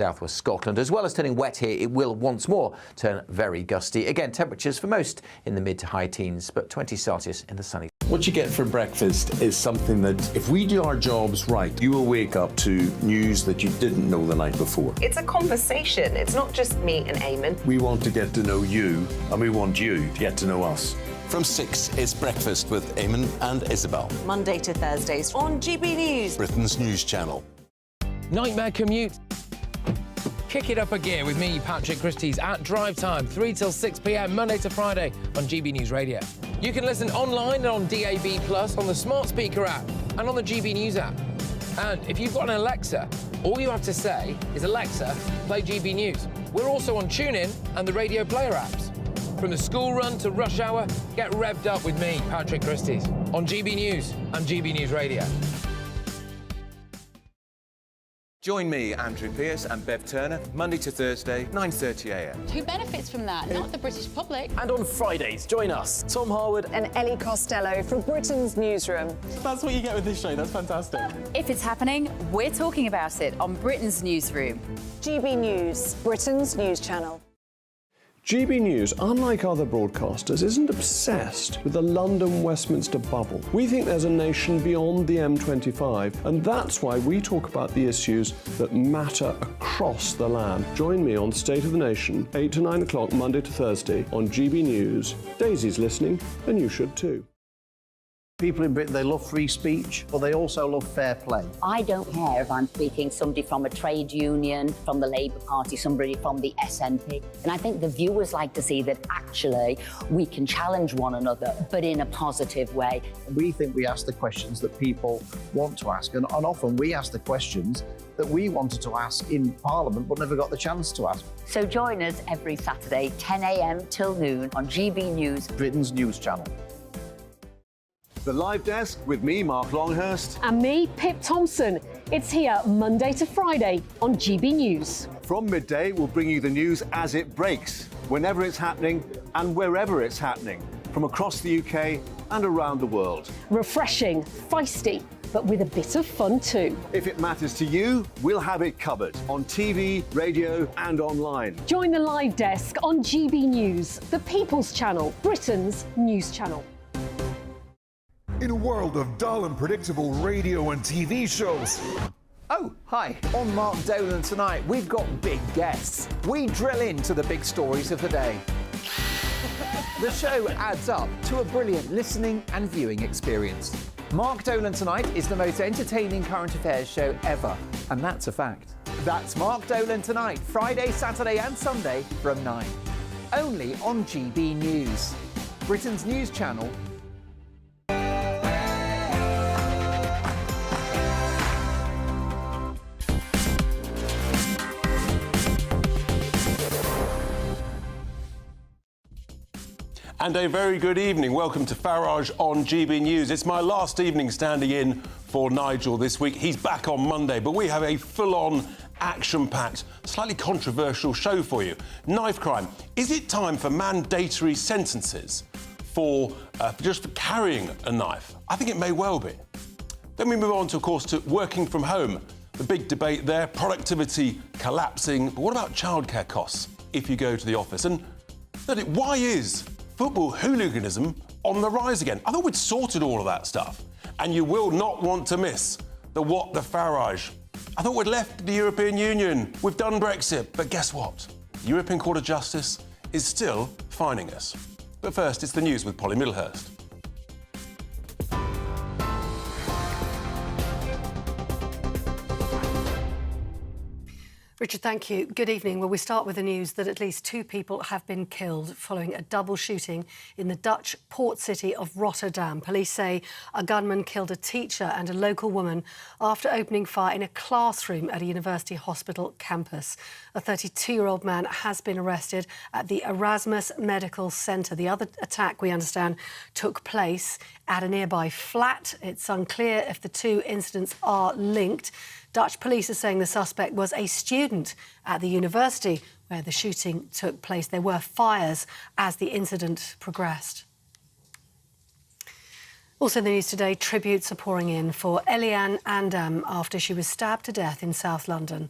Southwest Scotland. As well as turning wet here, it will once more turn very gusty. Again, temperatures for most in the mid to high teens, but 20 Celsius in the sunny. What you get for breakfast is something that, if we do our jobs right, you will wake up to news that you didn't know the night before. It's a conversation. It's not just me and Eamon. We want to get to know you, and we want you to get to know us. From 6, it's Breakfast with Eamon and Isabel. Monday to Thursdays on GB News. Britain's news channel. Nightmare commute. Kick it up a gear with me, Patrick Christie's, at drive time, 3 till 6 p.m, Monday to Friday on GB News Radio. You can listen online and on DAB+, on the smart speaker app and on the GB News app. And if you've got an Alexa, all you have to say is, Alexa, play GB News. We're also on TuneIn and the Radio Player apps. From the school run to rush hour, get revved up with me, Patrick Christie's, on GB News and GB News Radio. Join me, Andrew Pearce and Bev Turner, Monday to Thursday, 9:30am. Who benefits from that? Not the British public. And on Fridays, join us, Tom Harwood and Ellie Costello from Britain's Newsroom. That's what you get with this show, that's fantastic. If it's happening, we're talking about it on Britain's Newsroom. GB News, Britain's news channel. GB News, unlike other broadcasters, isn't obsessed with the London-Westminster bubble. We think there's a nation beyond the M25, and that's why we talk about the issues that matter across the land. Join me on State of the Nation, 8 to 9 o'clock, Monday to Thursday, on GB News. Daisy's listening, and you should too. People in Britain, they love free speech, but they also love fair play. I don't care if I'm speaking somebody from a trade union, from the Labour Party, somebody from the SNP. And I think the viewers like to see that actually we can challenge one another, but in a positive way. We think we ask the questions that people want to ask, and often we ask the questions that we wanted to ask in Parliament but never got the chance to ask. So join us every Saturday, 10 a.m. till noon on GB News, Britain's news channel. The Live Desk with me, Mark Longhurst. And me, Pip Thompson. It's here Monday to Friday on GB News. From midday, we'll bring you the news as it breaks, whenever it's happening and wherever it's happening, from across the UK and around the world. Refreshing, feisty, but with a bit of fun too. If it matters to you, we'll have it covered on TV, radio and online. Join the Live Desk on GB News, the People's Channel, Britain's news channel. In a world of dull and predictable radio and TV shows. Oh, hi. On Mark Dolan tonight, we've got big guests. We drill into the big stories of the day. The show adds up to a brilliant listening and viewing experience. Mark Dolan Tonight is the most entertaining current affairs show ever, and that's a fact. That's Mark Dolan Tonight, Friday, Saturday and Sunday from 9. Only on GB News, Britain's news channel. And a very good evening. Welcome to Farage on GB News. It's my last evening standing in for Nigel this week. He's back on Monday, but we have a full-on, action-packed, slightly controversial show for you. Knife crime. Is it time for mandatory sentences for just for carrying a knife? I think it may well be. Then we move on to, of course, to working from home. The big debate there, productivity collapsing. But what about childcare costs if you go to the office? And why is football hooliganism on the rise again? I thought we'd sorted all of that stuff. And you will not want to miss the What the Farage. I thought we'd left the European Union. We've done Brexit. But guess what? The European Court of Justice is still fining us. But first, it's the news with Polly Middlehurst. Richard, thank you. Good evening. Well, we start with the news that at least 2 people have been killed following a double shooting in the Dutch port city of Rotterdam. Police say a gunman killed a teacher and a local woman after opening fire in a classroom at a university hospital campus. A 32-year-old man has been arrested at the Erasmus Medical Centre. The other attack, we understand, took place at a nearby flat. It's unclear if the 2 incidents are linked. Dutch police are saying the suspect was a student at the university where the shooting took place. There were fires as the incident progressed. Also in the news today, tributes are pouring in for Eliane Andam after she was stabbed to death in South London.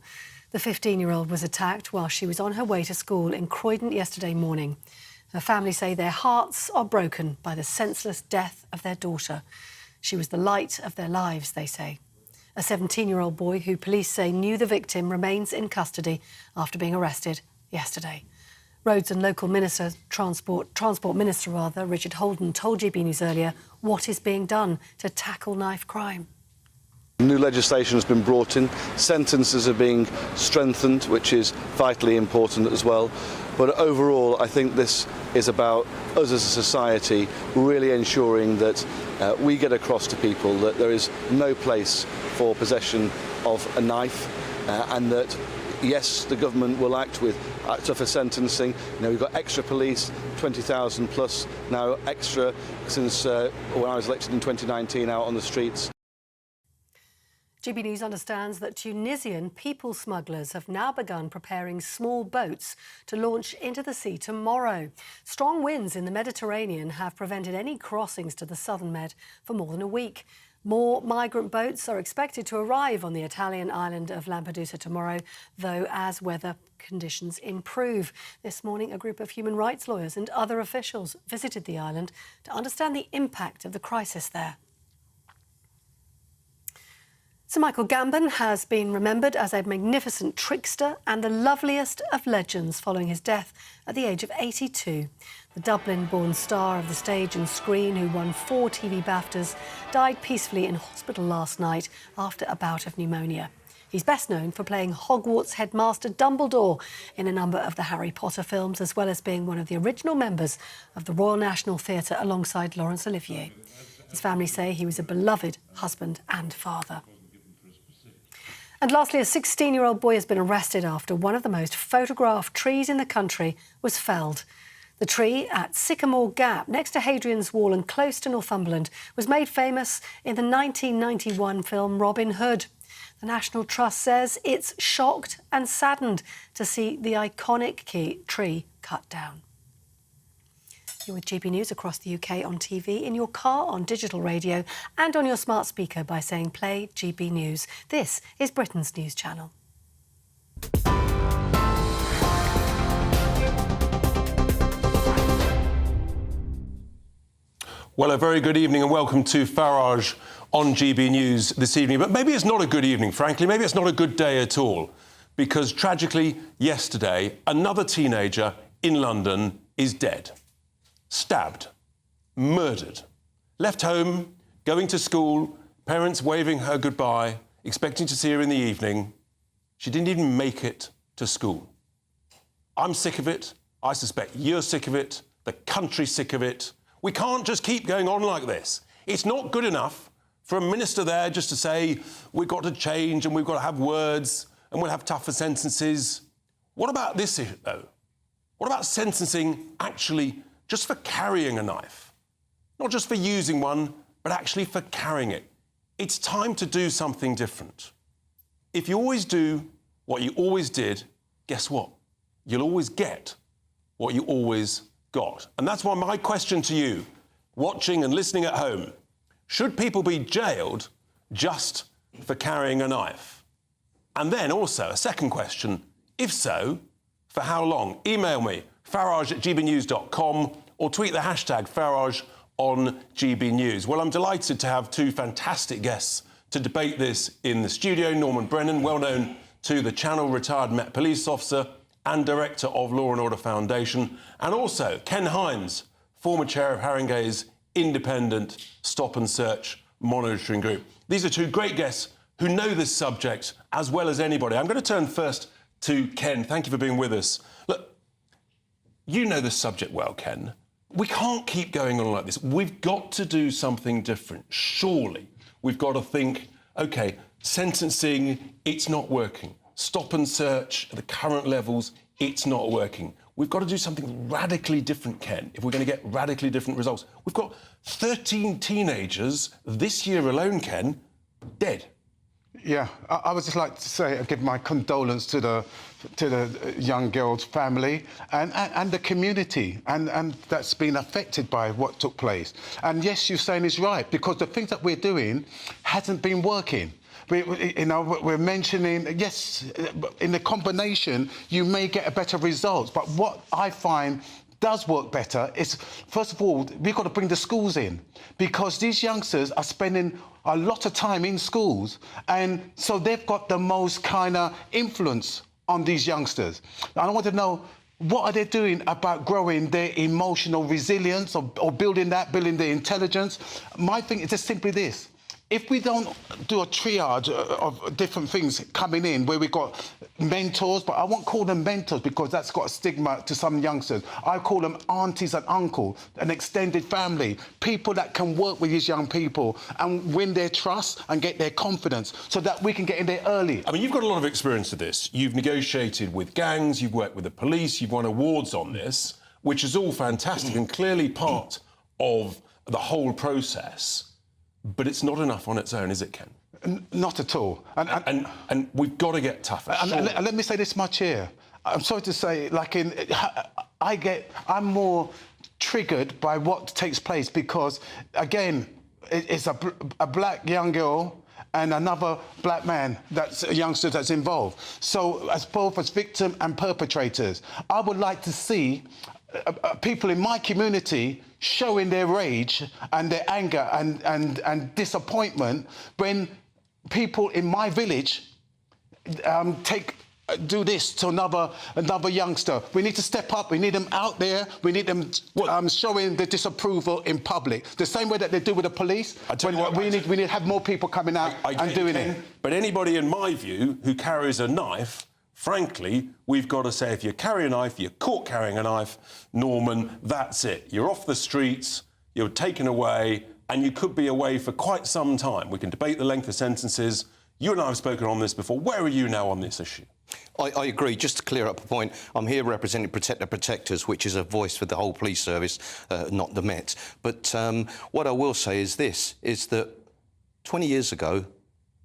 The 15-year-old was attacked while she was on her way to school in Croydon yesterday morning. Her family say their hearts are broken by the senseless death of their daughter. She was the light of their lives, they say. A 17-year-old boy who police say knew the victim remains in custody after being arrested yesterday. Roads and Local Minister, Transport Minister Richard Holden told GB News earlier what is being done to tackle knife crime. New legislation has been brought in, sentences are being strengthened, which is vitally important as well. But overall, I think this is about us as a society really ensuring that we get across to people that there is no place for possession of a knife and that, yes, the government will act with tougher sentencing. You know, we've got extra police, 20,000 plus, now extra since when I was elected in 2019 out on the streets. GB News understands that Tunisian people smugglers have now begun preparing small boats to launch into the sea tomorrow. Strong winds in the Mediterranean have prevented any crossings to the southern Med for more than a week. More migrant boats are expected to arrive on the Italian island of Lampedusa tomorrow, though as weather conditions improve. This morning, a group of human rights lawyers and other officials visited the island to understand the impact of the crisis there. Sir Michael Gambon has been remembered as a magnificent trickster and the loveliest of legends following his death at the age of 82. The Dublin-born star of the stage and screen, who won 4 TV BAFTAs, died peacefully in hospital last night after a bout of pneumonia. He's best known for playing Hogwarts headmaster Dumbledore in a number of the Harry Potter films, as well as being one of the original members of the Royal National Theatre alongside Laurence Olivier. His family say he was a beloved husband and father. And lastly, a 16-year-old boy has been arrested after one of the most photographed trees in the country was felled. The tree at Sycamore Gap, next to Hadrian's Wall and close to Northumberland, was made famous in the 1991 film Robin Hood. The National Trust says it's shocked and saddened to see the iconic tree cut down. You're with GB News across the UK on TV, in your car, on digital radio and on your smart speaker by saying play GB News. This is Britain's news channel. Well, a very good evening and welcome to Farage on GB News this evening. But maybe it's not a good evening, frankly. Maybe it's not a good day at all, because tragically, yesterday, another teenager in London is dead. Stabbed, murdered, left home, going to school, parents waving her goodbye, expecting to see her in the evening. She didn't even make it to school. I'm sick of it. I suspect you're sick of it. The country's sick of it. We can't just keep going on like this. It's not good enough for a minister there just to say, we've got to change and we've got to have words and we'll have tougher sentences. What about this issue, though? What about sentencing actually just for carrying a knife? Not just for using one, but actually for carrying it. It's time to do something different. If you always do what you always did, guess what? You'll always get what you always got. And that's why my question to you, watching and listening at home, should people be jailed just for carrying a knife? And then also a second question, if so, for how long? Email me, farage@gbnews.com, or tweet the hashtag Farage on GB News. Well, I'm delighted to have two fantastic guests to debate this in the studio. Norman Brennan, well known to the channel, retired Met Police officer and director of Law and Order Foundation, and also Ken Hines, former chair of Haringey's independent stop and search monitoring group. These are two great guests who know this subject as well as anybody. I'm going to turn first to Ken. Thank you for being with us. Look, you know this subject well, Ken. We can't keep going on like this. We've got to do something different. Surely we've got to think, OK, sentencing, it's not working. Stop and search at the current levels, it's not working. We've got to do something radically different, Ken, if we're going to get radically different results. We've got 13 teenagers this year alone, Ken, dead. Yeah, I would just like to say, I give my condolence to the young girl's family and the community, and that's been affected by what took place. And yes, you're saying is right, because the things that we're doing hasn't been working. We're mentioning, yes, in the combination, you may get a better result. But what I find does work better is, first of all, we've got to bring the schools in, because these youngsters are spending a lot of time in schools, and so they've got the most kind of influence on these youngsters. And I want to know, what are they doing about growing their emotional resilience or building their intelligence? My thing is just simply this. If we don't do a triage of different things coming in, where we've got mentors, but I won't call them mentors because that's got a stigma to some youngsters. I call them aunties and uncle, an extended family, people that can work with these young people and win their trust and get their confidence so that we can get in there early. I mean, you've got a lot of experience with this. You've negotiated with gangs, you've worked with the police, you've won awards on this, which is all fantastic and clearly part of the whole process. But it's not enough on its own, is it, Ken? Not at all. And we've got to get tougher. And let me say this much here. I'm sorry to say, I'm more triggered by what takes place because, again, it's a black young girl and another black man, that's a youngster that's involved. So, as both as victim and perpetrators, I would like to see people in my community showing their rage and their anger and disappointment when people in my village do this to another youngster. We need to step up. We need them out there. We need them showing the disapproval in public, the same way that they do with the police. We need to have more people coming out and doing it. But anybody, in my view, who carries a knife, frankly, we've got to say, if you carry a knife, you're caught carrying a knife, Norman, that's it. You're off the streets, you're taken away, and you could be away for quite some time. We can debate the length of sentences. You and I have spoken on this before. Where are you now on this issue? I agree. Just to clear up a point, I'm here representing Protect the Protectors, which is a voice for the whole police service, not the Met. But what I will say is this, is that 20 years ago,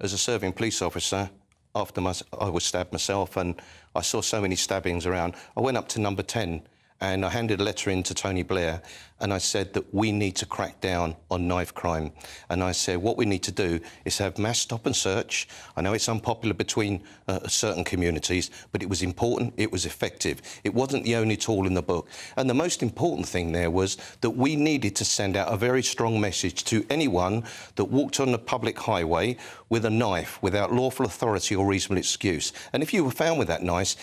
as a serving police officer, after I was stabbed myself and I saw so many stabbings around, I went up to number 10 and I handed a letter in to Tony Blair and I said that we need to crack down on knife crime. And I said what we need to do is have mass stop and search. I know it's unpopular between certain communities, but it was important, it was effective. It wasn't the only tool in the book. And the most important thing there was that we needed to send out a very strong message to anyone that walked on the public highway with a knife without lawful authority or reasonable excuse. And if you were found with that knife,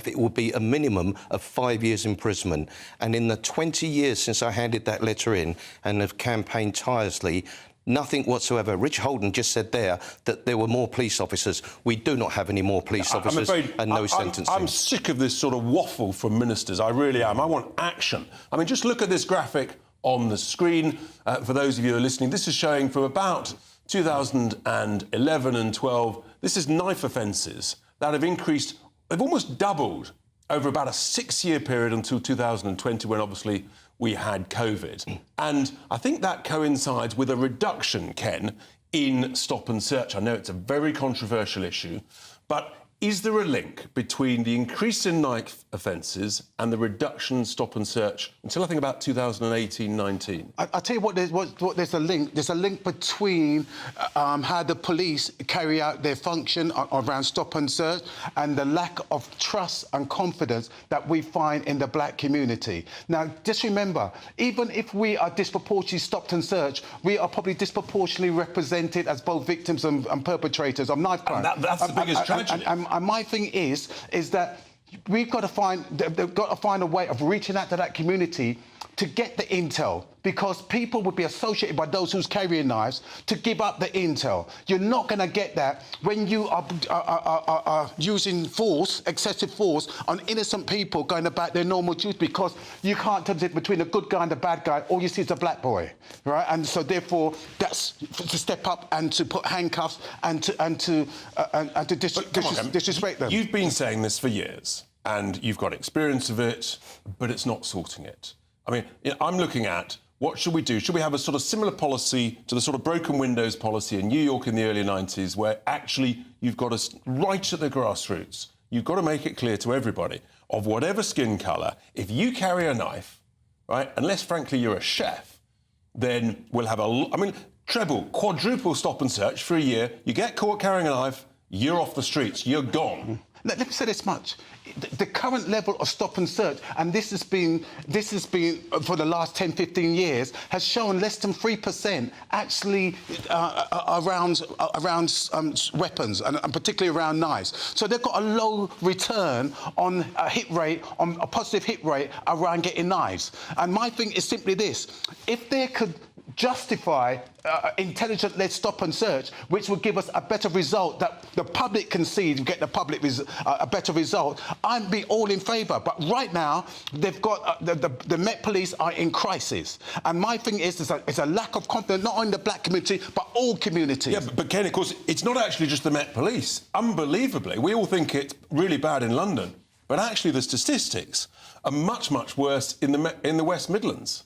it would be a minimum of 5 years imprisonment. And in the 20 years since I handed that letter in and have campaigned tirelessly, nothing whatsoever. Rich Holden just said there that there were more police officers. We do not have any more police officers and no sentencing. I'm sick of this sort of waffle from ministers. I really am. I want action. I mean, just look at this graphic on the screen. For those of you who are listening, this is showing from about 2011 and 12. This is knife offences that have increased. They've almost doubled over about a 6-year period until 2020, when obviously we had COVID. And I think that coincides with a reduction, Ken, in stop and search. I know it's a very controversial issue, but is there a link between the increase in knife offences and the reduction in stop and search until I think about 2018-19? I'll tell you what, there's a link. There's a link between how the police carry out their function around stop and search and the lack of trust and confidence that we find in the black community. Now, just remember, even if we are disproportionately stopped and searched, we are probably disproportionately represented as both victims and perpetrators of knife crime. And that's the biggest tragedy. And my thing is that they've got to find a way of reaching out to that community to get the intel, because people would be associated by those who's carrying knives to give up the intel. You're not going to get that when you are using force, excessive force, on innocent people going about their normal duties, because you can't tell the difference between a good guy and a bad guy. All you see is a black boy, right? And so therefore, that's to step up and to put handcuffs and to disrespect them. You've been saying this for years, and you've got experience of it, but it's not sorting it. I mean, I'm looking at what should we do? Should we have a sort of similar policy to the sort of broken windows policy in New York in the early 90s, where actually you've got to, right at the grassroots, you've got to make it clear to everybody, of whatever skin colour, if you carry a knife, right, unless, frankly, you're a chef, then we'll have I mean, treble, quadruple stop and search for a year. You get caught carrying a knife, you're off the streets, you're gone. Let me say this much. The current level of stop and search, and this has been for the last 10, 15 years, has shown less than 3% actually around weapons, and particularly around knives. So they've got a low return on a hit rate, on a positive hit rate around getting knives. And my thing is simply this: if they could justify intelligent-led stop and search, which would give us a better result that the public can see to get the public a better result, I'd be all in favour. But right now, they've got the Met Police are in crisis, and my thing is it's a lack of confidence not only in the black community but all communities. Yeah, but Ken, of course, it's not actually just the Met Police. Unbelievably, we all think it's really bad in London, but actually the statistics are much, much worse in the West Midlands.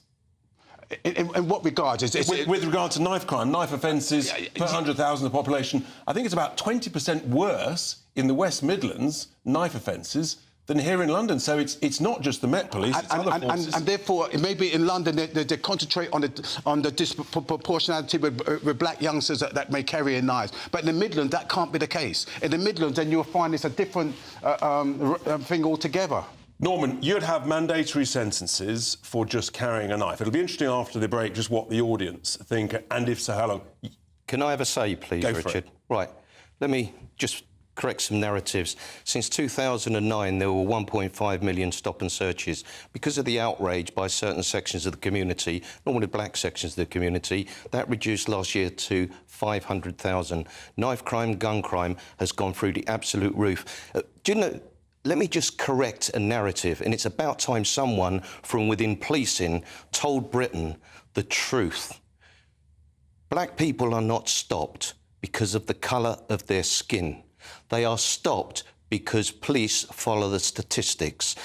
In what regard? With regard to knife crime, knife offences per 100,000 of the population, I think it's about 20% worse in the West Midlands, knife offences, than here in London. So it's not just the Met Police, it's other forces. And therefore, maybe in London they concentrate on the disproportionality with black youngsters that may carry in knives. But in the Midlands, that can't be the case. In the Midlands, then you'll find it's a different thing altogether. Norman, you'd have mandatory sentences for just carrying a knife. It'll be interesting after the break just what the audience think, and if so, how long. Can I have a say, please, Go for Richard? it. Right. Let me just correct some narratives. Since 2009, there were 1.5 million stop and searches. Because of the outrage by certain sections of the community, normally black sections of the community, that reduced last year to 500,000. Knife crime, gun crime has gone through the absolute roof. Do you know... Let me just correct a narrative, and it's about time someone from within policing told Britain the truth. Black people are not stopped because of the colour of their skin. They are stopped because police follow the statistics.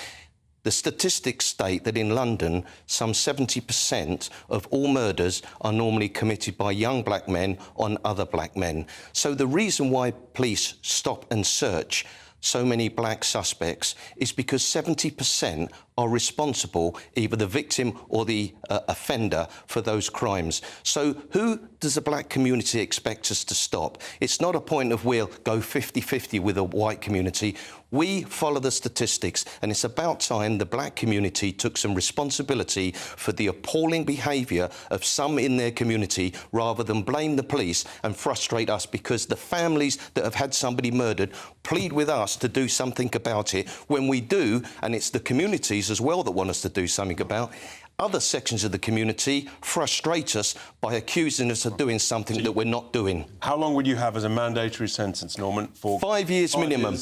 The statistics state that in London, some 70% of all murders are normally committed by young black men on other black men. So the reason why police stop and search so many black suspects is because 70% are responsible, either the victim or the offender, for those crimes. So who does the black community expect us to stop? It's not a point of we'll go 50-50 with a white community. We follow the statistics, and it's about time the black community took some responsibility for the appalling behaviour of some in their community, rather than blame the police and frustrate us because the families that have had somebody murdered plead with us to do something about it. When we do, and it's the communities as well that want us to do something about, other sections of the community frustrate us by accusing us of doing something that we're not doing. How long would you have as a mandatory sentence, Norman? For 5 years minimum.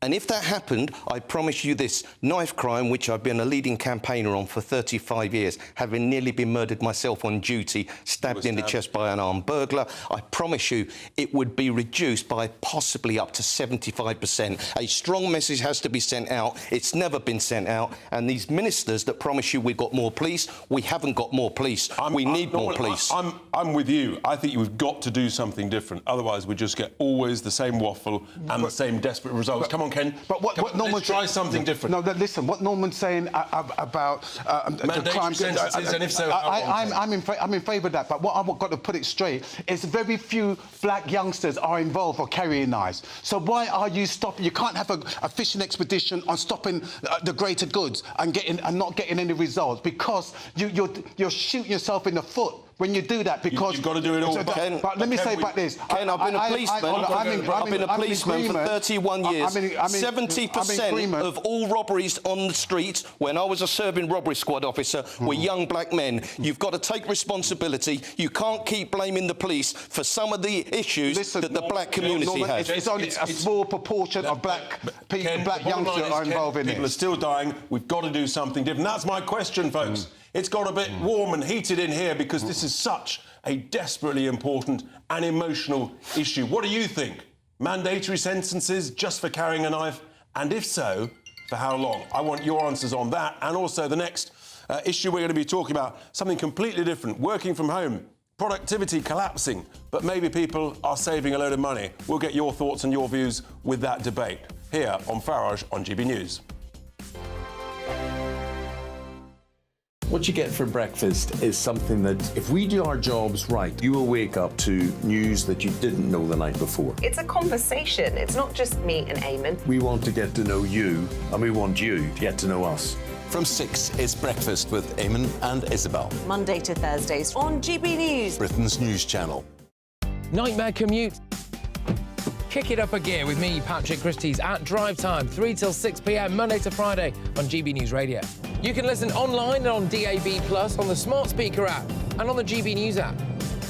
And if that happened, I promise you this, knife crime, which I've been a leading campaigner on for 35 years, having nearly been murdered myself on duty, stabbed in the chest by an armed burglar, I promise you it would be reduced by possibly up to 75%. A strong message has to be sent out. It's never been sent out. And these ministers that promise you we've got more police, we haven't got more police. We need more police. I'm with you. I think you've got to do something different. Otherwise, we just get always the same waffle and the same desperate results. Come on, Ken. But what Norman try something different. No, listen. What Norman's saying about the crime sentences, and if so, I'm in favour of that. But what I've got to put it straight is very few black youngsters are involved for carrying knives. So why are you stopping? You can't have a fishing expedition on stopping the greater goods and not getting any results because you're shooting yourself in the foot when you do that, because you've got to do it all. But let me say about this. Ken, I've been a policeman. I've been a policeman for 31 years. 70% of all robberies on the street, when I was a serving robbery squad officer, were young black men. You've got to take responsibility. You can't keep blaming the police for some of the issues that the black community has. It's only a small proportion of black people, black youngsters are involved in it. People are still dying. We've got to do something different. That's my question, folks. It's got a bit warm and heated in here because this is such a desperately important and emotional issue. What do you think? Mandatory sentences just for carrying a knife? And if so, for how long? I want your answers on that. And also the next issue we're going to be talking about, something completely different, working from home. Productivity collapsing, but maybe people are saving a load of money. We'll get your thoughts and your views with that debate here on Farage on GB News. What you get for breakfast is something that, if we do our jobs right, you will wake up to news that you didn't know the night before. It's a conversation. It's not just me and Eamon. We want to get to know you, and we want you to get to know us. From 6, it's Breakfast with Eamon and Isabel. Monday to Thursdays on GB News, Britain's news channel. Nightmare commute. Kick it up a gear with me, Patrick Christie's, at drive time, 3 till 6 p.m, Monday to Friday on GB News Radio. You can listen online and on DAB+, on the smart speaker app and on the GB News app.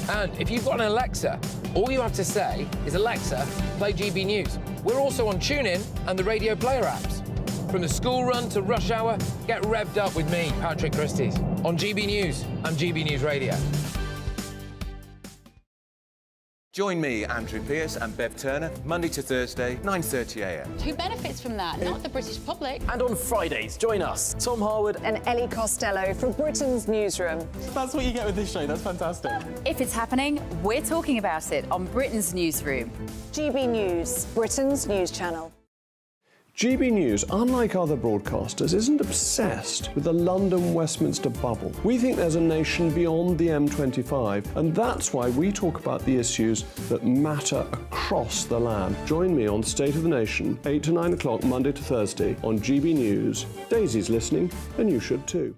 And if you've got an Alexa, all you have to say is, Alexa, play GB News. We're also on TuneIn and the Radio Player apps. From the school run to rush hour, get revved up with me, Patrick Christie's, on GB News and GB News Radio. Join me, Andrew Pearce and Bev Turner, Monday to Thursday, 9:30 a.m. Who benefits from that? Not the British public. And on Fridays, join us, Tom Harwood and Ellie Costello from Britain's Newsroom. That's what you get with this show. That's fantastic. If it's happening, we're talking about it on Britain's Newsroom. GB News, Britain's news channel. GB News, unlike other broadcasters, isn't obsessed with the London-Westminster bubble. We think there's a nation beyond the M25, and that's why we talk about the issues that matter across the land. Join me on State of the Nation, 8 to 9 o'clock, Monday to Thursday, on GB News. Daisy's listening, and you should too.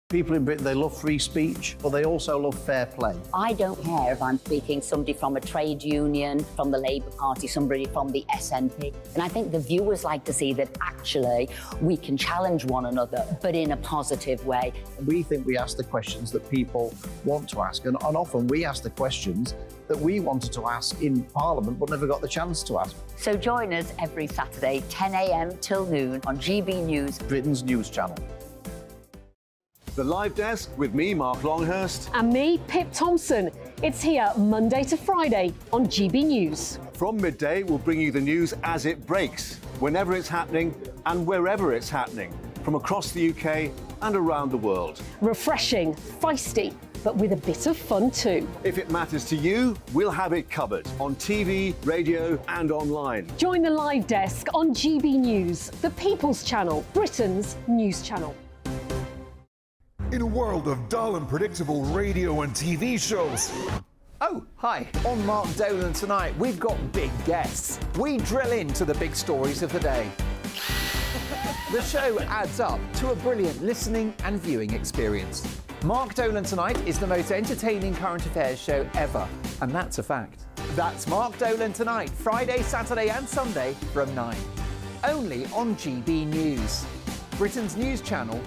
People in Britain, they love free speech, but they also love fair play. I don't care if I'm speaking somebody from a trade union, from the Labour Party, somebody from the SNP. And I think the viewers like to see that actually we can challenge one another, but in a positive way. We think we ask the questions that people want to ask, and often we ask the questions that we wanted to ask in Parliament but never got the chance to ask. So join us every Saturday, 10 a.m. till noon on GB News, Britain's news channel. The Live Desk with me, Mark Longhurst. And me, Pip Thompson. It's here Monday to Friday on GB News. From midday, we'll bring you the news as it breaks, whenever it's happening and wherever it's happening, from across the UK and around the world. Refreshing, feisty, but with a bit of fun too. If it matters to you, we'll have it covered on TV, radio and online. Join the Live Desk on GB News, the People's Channel, Britain's news channel. In a world of dull and predictable radio and TV shows. Oh, hi. On Mark Dolan tonight, we've got big guests. We drill into the big stories of the day. The show adds up to a brilliant listening and viewing experience. Mark Dolan Tonight is the most entertaining current affairs show ever, and that's a fact. That's Mark Dolan Tonight, Friday, Saturday and Sunday from 9. Only on GB News, Britain's news channel.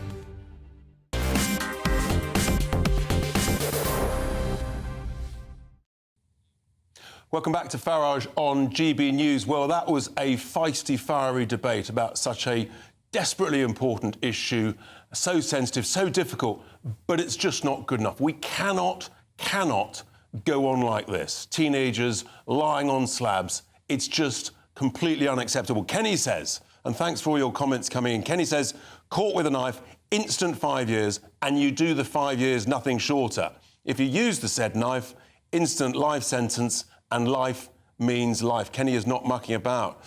Welcome back to Farage on GB News. Well, that was a feisty, fiery debate about such a desperately important issue, so sensitive, so difficult, but it's just not good enough. We cannot go on like this. Teenagers lying on slabs. It's just completely unacceptable. Kenny says, and thanks for all your comments coming in, Kenny says, caught with a knife, instant 5 years, and you do the 5 years nothing shorter. If you use the said knife, instant life sentence, and life means life. Kenny is not mucking about.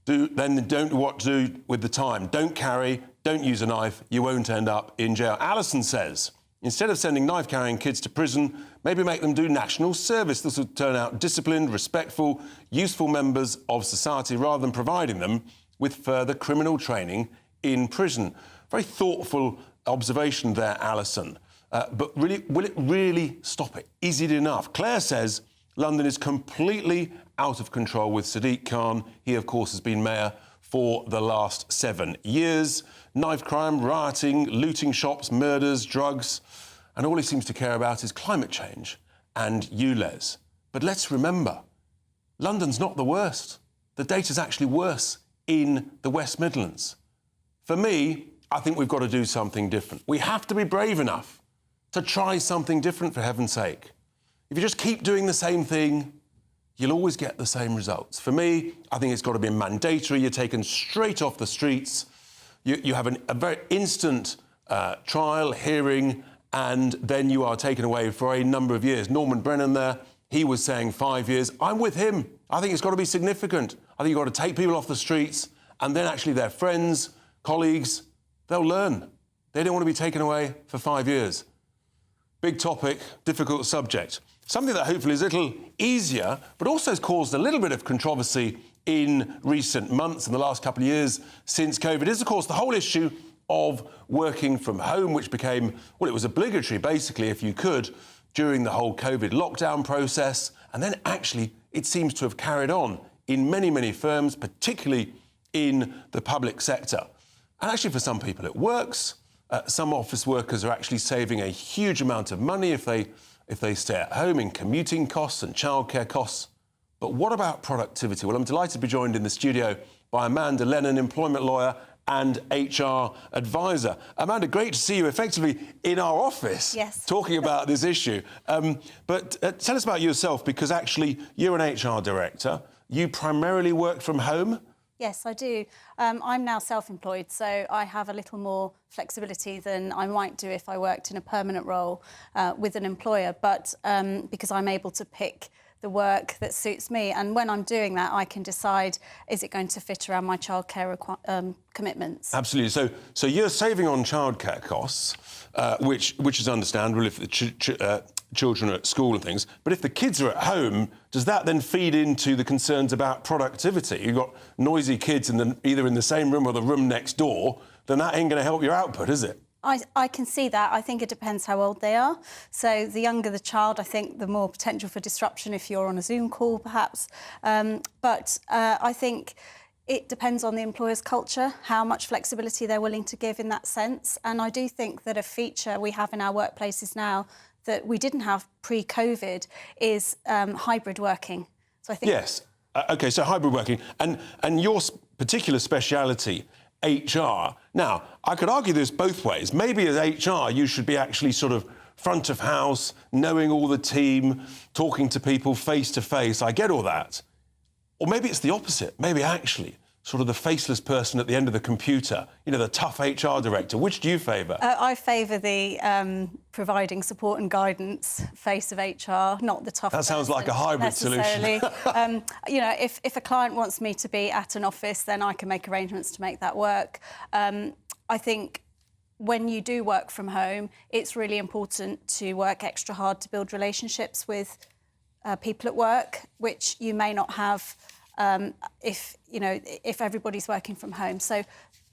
Then don't know what to do with the time. Don't carry, don't use a knife, you won't end up in jail. Alison says, instead of sending knife-carrying kids to prison, maybe make them do national service. This will turn out disciplined, respectful, useful members of society rather than providing them with further criminal training in prison. Very thoughtful observation there, Alison. But really, will it really stop it? Is it enough? Claire says, London is completely out of control with Sadiq Khan. He, of course, has been mayor for the last 7 years. Knife crime, rioting, looting shops, murders, drugs. And all he seems to care about is climate change and ULEZ. But let's remember, London's not the worst. The data's actually worse in the West Midlands. For me, I think we've got to do something different. We have to be brave enough to try something different, for heaven's sake. If you just keep doing the same thing, you'll always get the same results. For me, I think it's got to be mandatory. You're taken straight off the streets. You have a very instant trial, hearing, and then you are taken away for a number of years. Norman Brennan there, he was saying 5 years. I'm with him. I think it's got to be significant. I think you've got to take people off the streets, and then actually their friends, colleagues, they'll learn. they don't want to be taken away for 5 years. Big topic, difficult subject. Something that hopefully is a little easier, but also has caused a little bit of controversy in recent months, in the last couple of years since COVID, is, of course, the whole issue of working from home, which became, well, it was obligatory, basically, if you could, during the whole COVID lockdown process. And then, actually, it seems to have carried on in many, many firms, particularly in the public sector. And actually, for some people, it works. Some office workers are actually saving a huge amount of money if they stay at home in commuting costs and childcare costs. But what about productivity? Well, I'm delighted to be joined in the studio by Amanda Lennon, employment lawyer and HR advisor. Amanda, great to see you effectively in our office talking about this issue. But tell us about yourself, because actually you're an HR director. You primarily work from home? Yes, I do. I'm now self-employed, so I have a little more flexibility than I might do if I worked in a permanent role with an employer, but because I'm able to pick the work that suits me. And when I'm doing that, I can decide, is it going to fit around my childcare commitments? Absolutely. So you're saving on childcare costs, which is understandable if the children are at school and things. But if the kids are at home, does that then feed into the concerns about productivity? You've got noisy kids either in the same room or the room next door, then that ain't going to help your output, is it? I can see that. I think it depends how old they are. So the younger the child, I think the more potential for disruption if you're on a Zoom call, perhaps. But I think it depends on the employer's culture, how much flexibility they're willing to give in that sense. And I do think that a feature we have in our workplaces now that we didn't have pre-COVID is hybrid working. So I think... Yes. OK, so hybrid working. And your particular speciality, HR. Now, I could argue this both ways. Maybe as HR, you should be actually sort of front of house, knowing all the team, talking to people face to face. I get all that. Or maybe it's the opposite. Maybe actually sort of the faceless person at the end of the computer, you know, the tough HR director. Which do you favour? I favour the providing support and guidance face of HR, not the tough. That sounds like a hybrid solution. You know, if a client wants me to be at an office, then I can make arrangements to make that work. I think when you do work from home, it's really important to work extra hard to build relationships with people at work, which you may not have if everybody's working from home. So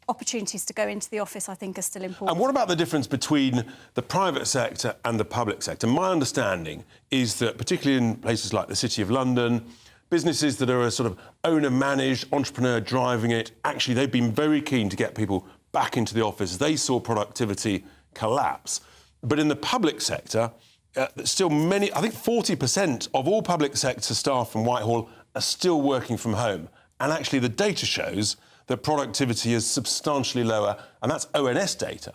opportunities to go into the office, I think, are still important. And what about the difference between the private sector and the public sector? My understanding is that, particularly in places like the City of London, businesses that are a sort of owner-managed, entrepreneur driving it, actually, they've been very keen to get people back into the office. They saw productivity collapse. But in the public sector, still many, I think 40% of all public sector staff from Whitehall are still working from home. And actually the data shows that productivity is substantially lower, and that's ONS data.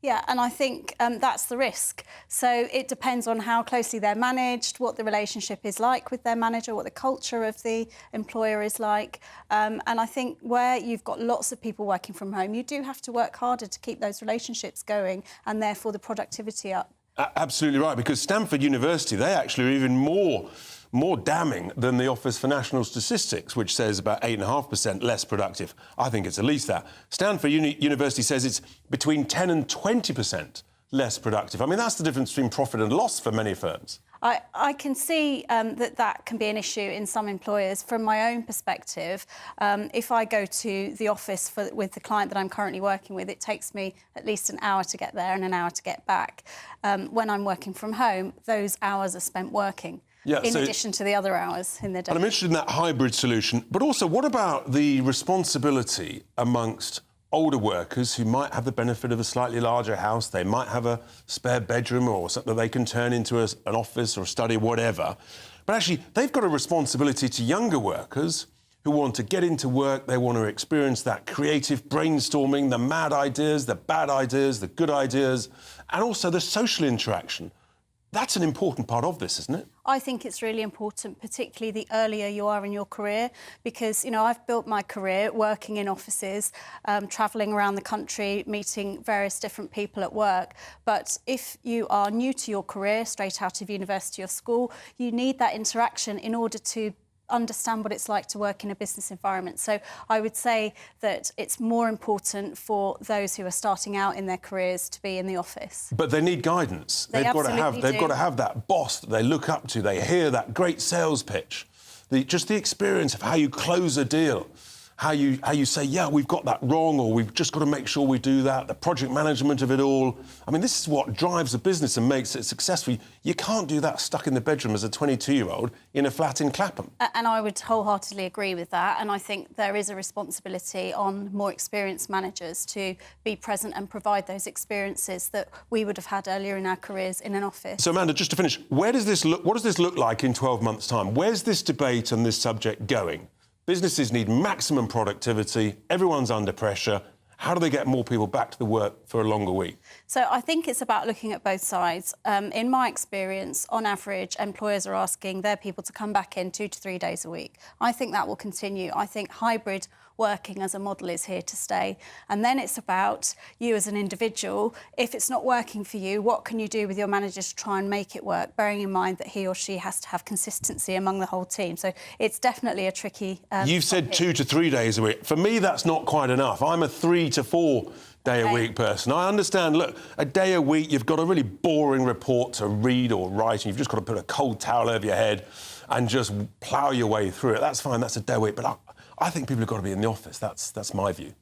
Yeah, and I think that's the risk. So it depends on how closely they're managed, what the relationship is like with their manager, what the culture of the employer is like. And I think where you've got lots of people working from home, you do have to work harder to keep those relationships going and therefore the productivity up. Absolutely right, because Stanford University, they actually are even more damning than the Office for National Statistics, which says about 8.5% less productive. I think it's at least that. Stanford University says it's between 10 and 20% less productive. I mean, that's the difference between profit and loss for many firms. I can see that can be an issue in some employers. From my own perspective, if I go to the office with the client that I'm currently working with, it takes me at least an hour to get there and an hour to get back. When I'm working from home, those hours are spent working. Yeah, in addition to the other hours in the day. And I'm interested in that hybrid solution. But also, what about the responsibility amongst older workers who might have the benefit of a slightly larger house? They might have a spare bedroom or something that they can turn into an office or a study, whatever. But actually, they've got a responsibility to younger workers who want to get into work. They want to experience that creative brainstorming, the mad ideas, the bad ideas, the good ideas, and also the social interaction. That's an important part of this, isn't it? I think it's really important, particularly the earlier you are in your career, because, you know, I've built my career working in offices, travelling around the country, meeting various different people at work. But if you are new to your career, straight out of university or school, you need that interaction in order to understand what it's like to work in a business environment. So I would say that it's more important for those who are starting out in their careers to be in the office. But they need guidance. They've got to have that boss that they look up to. They hear that great sales pitch, just the experience of how you close a deal. How you say, yeah, we've got that wrong, or we've just got to make sure we do that, the project management of it all. I mean, this is what drives a business and makes it successful. You can't do that stuck in the bedroom as a 22-year-old in a flat in Clapham. And I would wholeheartedly agree with that. And I think there is a responsibility on more experienced managers to be present and provide those experiences that we would have had earlier in our careers in an office. So, Amanda, just to finish, what does this look like in 12 months' time? Where's this debate on this subject going? Businesses need maximum productivity. Everyone's under pressure. How do they get more people back to the work for a longer week? So I think it's about looking at both sides. In my experience, on average, employers are asking their people to come back in 2 to 3 days a week. I think that will continue. I think hybrid working as a model is here to stay. And then it's about you as an individual. If it's not working for you, what can you do with your manager to try and make it work, bearing in mind that he or she has to have consistency among the whole team. So it's definitely a tricky You've said 2 to 3 days a week. For me, that's not quite enough. I'm a 3 to 4 day a week person. I understand, look, a day a week, you've got a really boring report to read or write, and you've just got to put a cold towel over your head and just plough your way through it. That's fine, that's a day a week, but I think people have got to be in the office. That's my view.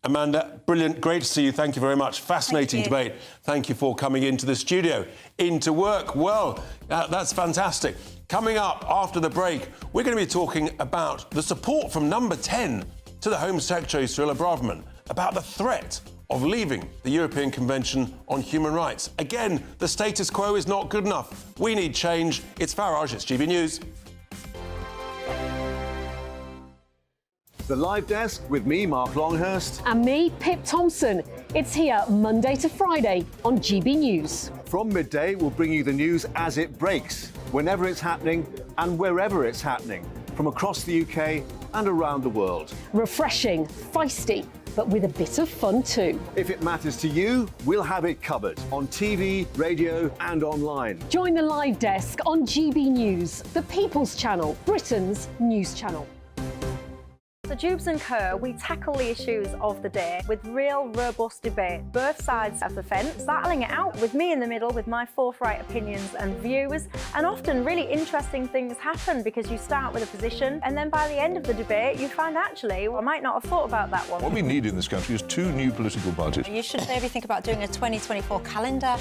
Amanda, brilliant, great to see you. Thank you very much. Fascinating debate. Thank you for coming into the studio. Into work, well, that's fantastic. Coming up after the break, we're going to be talking about the support from Number 10 to the Home Secretary, Cyrilla Braverman, about the threat of leaving the European Convention on Human Rights. Again, the status quo is not good enough. We need change. It's Farage, it's GB News. The Live Desk with me, Mark Longhurst. And me, Pip Thompson. It's here Monday to Friday on GB News. From midday, we'll bring you the news as it breaks, whenever it's happening and wherever it's happening, from across the UK and around the world. Refreshing, feisty, but with a bit of fun too. If it matters to you, we'll have it covered on TV, radio and online. Join the Live Desk on GB News, the People's Channel, Britain's news channel. So Jubes and Kerr, we tackle the issues of the day with real robust debate, both sides of the fence, battling it out with me in the middle with my forthright opinions and views. And often really interesting things happen because you start with a position and then by the end of the debate you find actually, well, I might not have thought about that one. What we need in this country is 2 new political parties. You should maybe think about doing a 2024 calendar.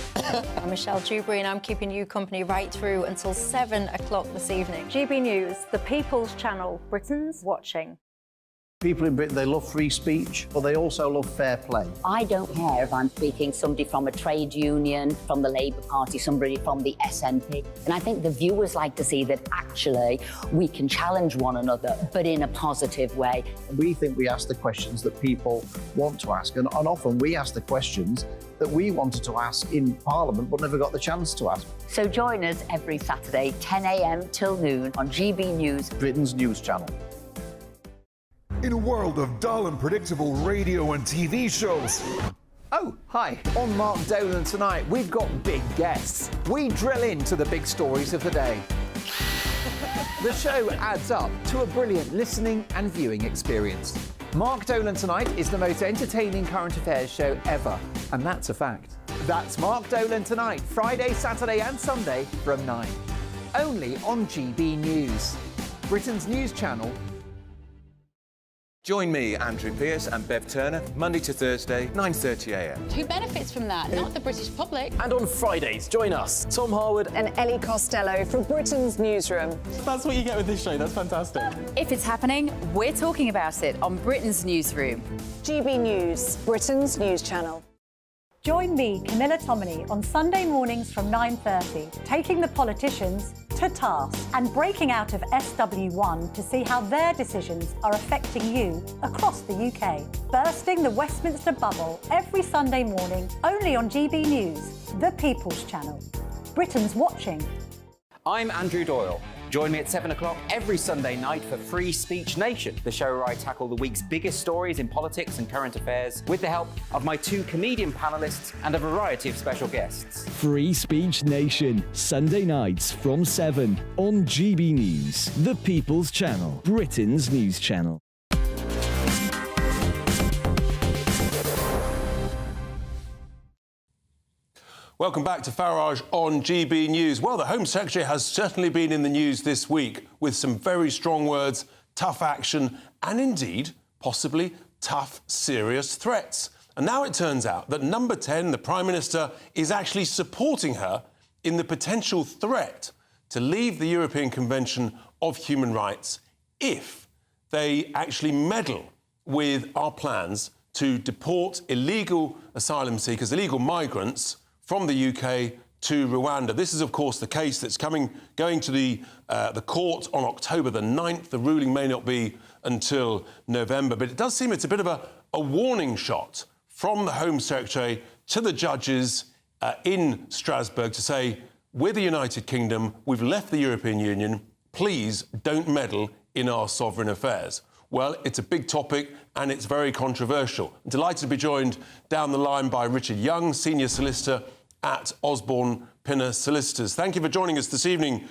I'm Michelle Dewberry and I'm keeping you company right through until 7 o'clock this evening. GB News, the People's Channel, Britain's watching. People in Britain, they love free speech, but they also love fair play. I don't care if I'm speaking somebody from a trade union, from the Labour Party, somebody from the SNP. And I think the viewers like to see that actually we can challenge one another, but in a positive way. We think we ask the questions that people want to ask, and often we ask the questions that we wanted to ask in Parliament but never got the chance to ask. So join us every Saturday, 10 a.m. till noon on GB News, Britain's news channel. In a world of dull and predictable radio and TV shows. Oh, hi. On Mark Dolan tonight, we've got big guests. We drill into the big stories of the day. The show adds up to a brilliant listening and viewing experience. Mark Dolan Tonight is the most entertaining current affairs show ever, and that's a fact. That's Mark Dolan Tonight, Friday, Saturday and Sunday from 9. Only on GB News, Britain's news channel. Join me, Andrew Pearce and Bev Turner, Monday to Thursday, 9:30 a.m. Who benefits from that? Not the British public. And on Fridays, join us, Tom Harwood and Ellie Costello from Britain's Newsroom. That's what you get with this show, that's fantastic. If it's happening, we're talking about it on Britain's Newsroom. GB News, Britain's news channel. Join me, Camilla Tominey, on Sunday mornings from 9:30, taking the politicians to task and breaking out of SW1 to see how their decisions are affecting you across the UK. Bursting the Westminster bubble every Sunday morning, only on GB News, the People's Channel. Britain's watching. I'm Andrew Doyle. Join me at 7 o'clock every Sunday night for Free Speech Nation, the show where I tackle the week's biggest stories in politics and current affairs with the help of my 2 comedian panellists and a variety of special guests. Free Speech Nation, Sunday nights from 7 on GB News, the People's Channel, Britain's news channel. Welcome back to Farage on GB News. Well, the Home Secretary has certainly been in the news this week with some very strong words, tough action, and indeed, possibly tough, serious threats. And now it turns out that number 10, the Prime Minister, is actually supporting her in the potential threat to leave the European Convention of Human Rights if they actually meddle with our plans to deport illegal asylum seekers, illegal migrants, from the UK to Rwanda. This is, of course, the case that's going to the court on October the 9th. The ruling may not be until November, but it does seem it's a bit of a warning shot from the Home Secretary to the judges in Strasbourg to say, we're the United Kingdom, we've left the European Union, please don't meddle in our sovereign affairs. Well, it's a big topic and it's very controversial. I'm delighted to be joined down the line by Richard Young, Senior Solicitor at Osborne Pinner Solicitors. Thank you for joining us this evening,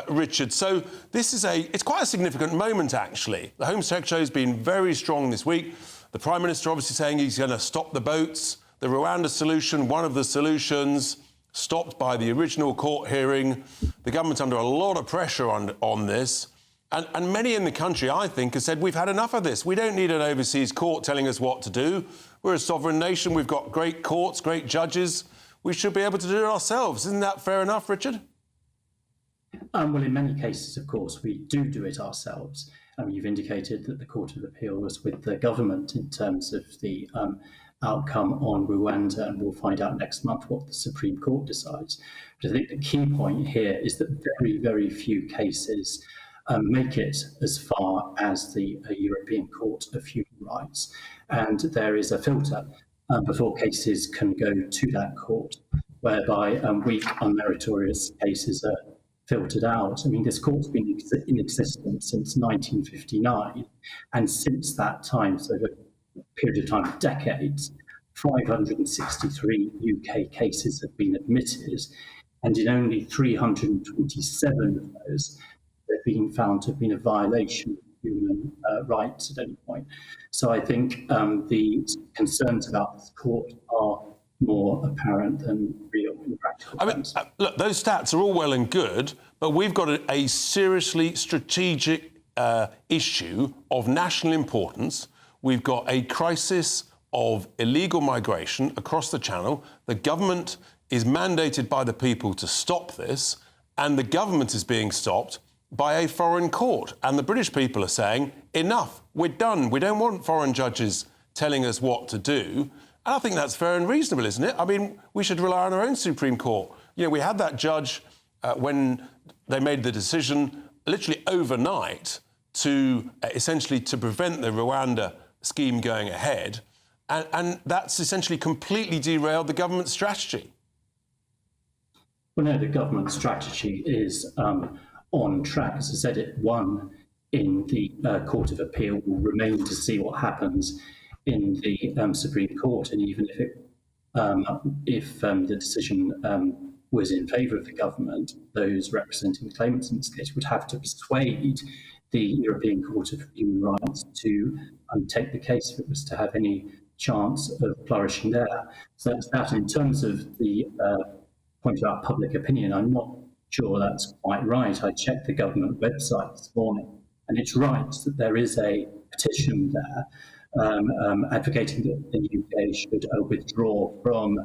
Richard. So this is it's quite a significant moment, actually. The Home Secretary has been very strong this week. The Prime Minister obviously saying he's going to stop the boats. The Rwanda solution, one of the solutions, stopped by the original court hearing. The government's under a lot of pressure on this. And many in the country, I think, have said, we've had enough of this. We don't need an overseas court telling us what to do. We're a sovereign nation. We've got great courts, great judges. We should be able to do it ourselves. Isn't that fair enough, Richard? Well, in many cases, of course, we do it ourselves. You've indicated that the Court of Appeal was with the government in terms of the outcome on Rwanda, and we'll find out next month what the Supreme Court decides. But I think the key point here is that very, very few cases make it as far as the European Court of Human Rights. And there is a filter before cases can go to that court, whereby weak, unmeritorious cases are filtered out. I mean, this court's been in existence since 1959, and since that time, so a period of time, decades, 563 UK cases have been admitted, and in only 327 of those, they've been found to have been a violation of human rights at any point. So I think the concerns about this court are more apparent than real in practical terms. Look, those stats are all well and good, but we've got a seriously strategic issue of national importance. We've got a crisis of illegal migration across the Channel. The government is mandated by the people to stop this, and the government is being stopped by a foreign court. And the British people are saying, enough, we're done. We don't want foreign judges telling us what to do. And I think that's fair and reasonable, isn't it? I mean, we should rely on our own Supreme Court. You know, we had that judge when they made the decision literally overnight to essentially to prevent the Rwanda scheme going ahead. And that's essentially completely derailed the government's strategy. Well, no, the government strategy is on track. As I said, it won in the Court of Appeal. Will remain to see what happens in the Supreme Court, and even if the decision was in favour of the government, those representing the claimants in this case would have to persuade the European Court of Human Rights to take the case if it was to have any chance of flourishing there. So that's that. In terms of the point about public opinion, I'm not sure that's quite right. I checked the government website this morning, and it's right that there is a petition there advocating that the UK should withdraw from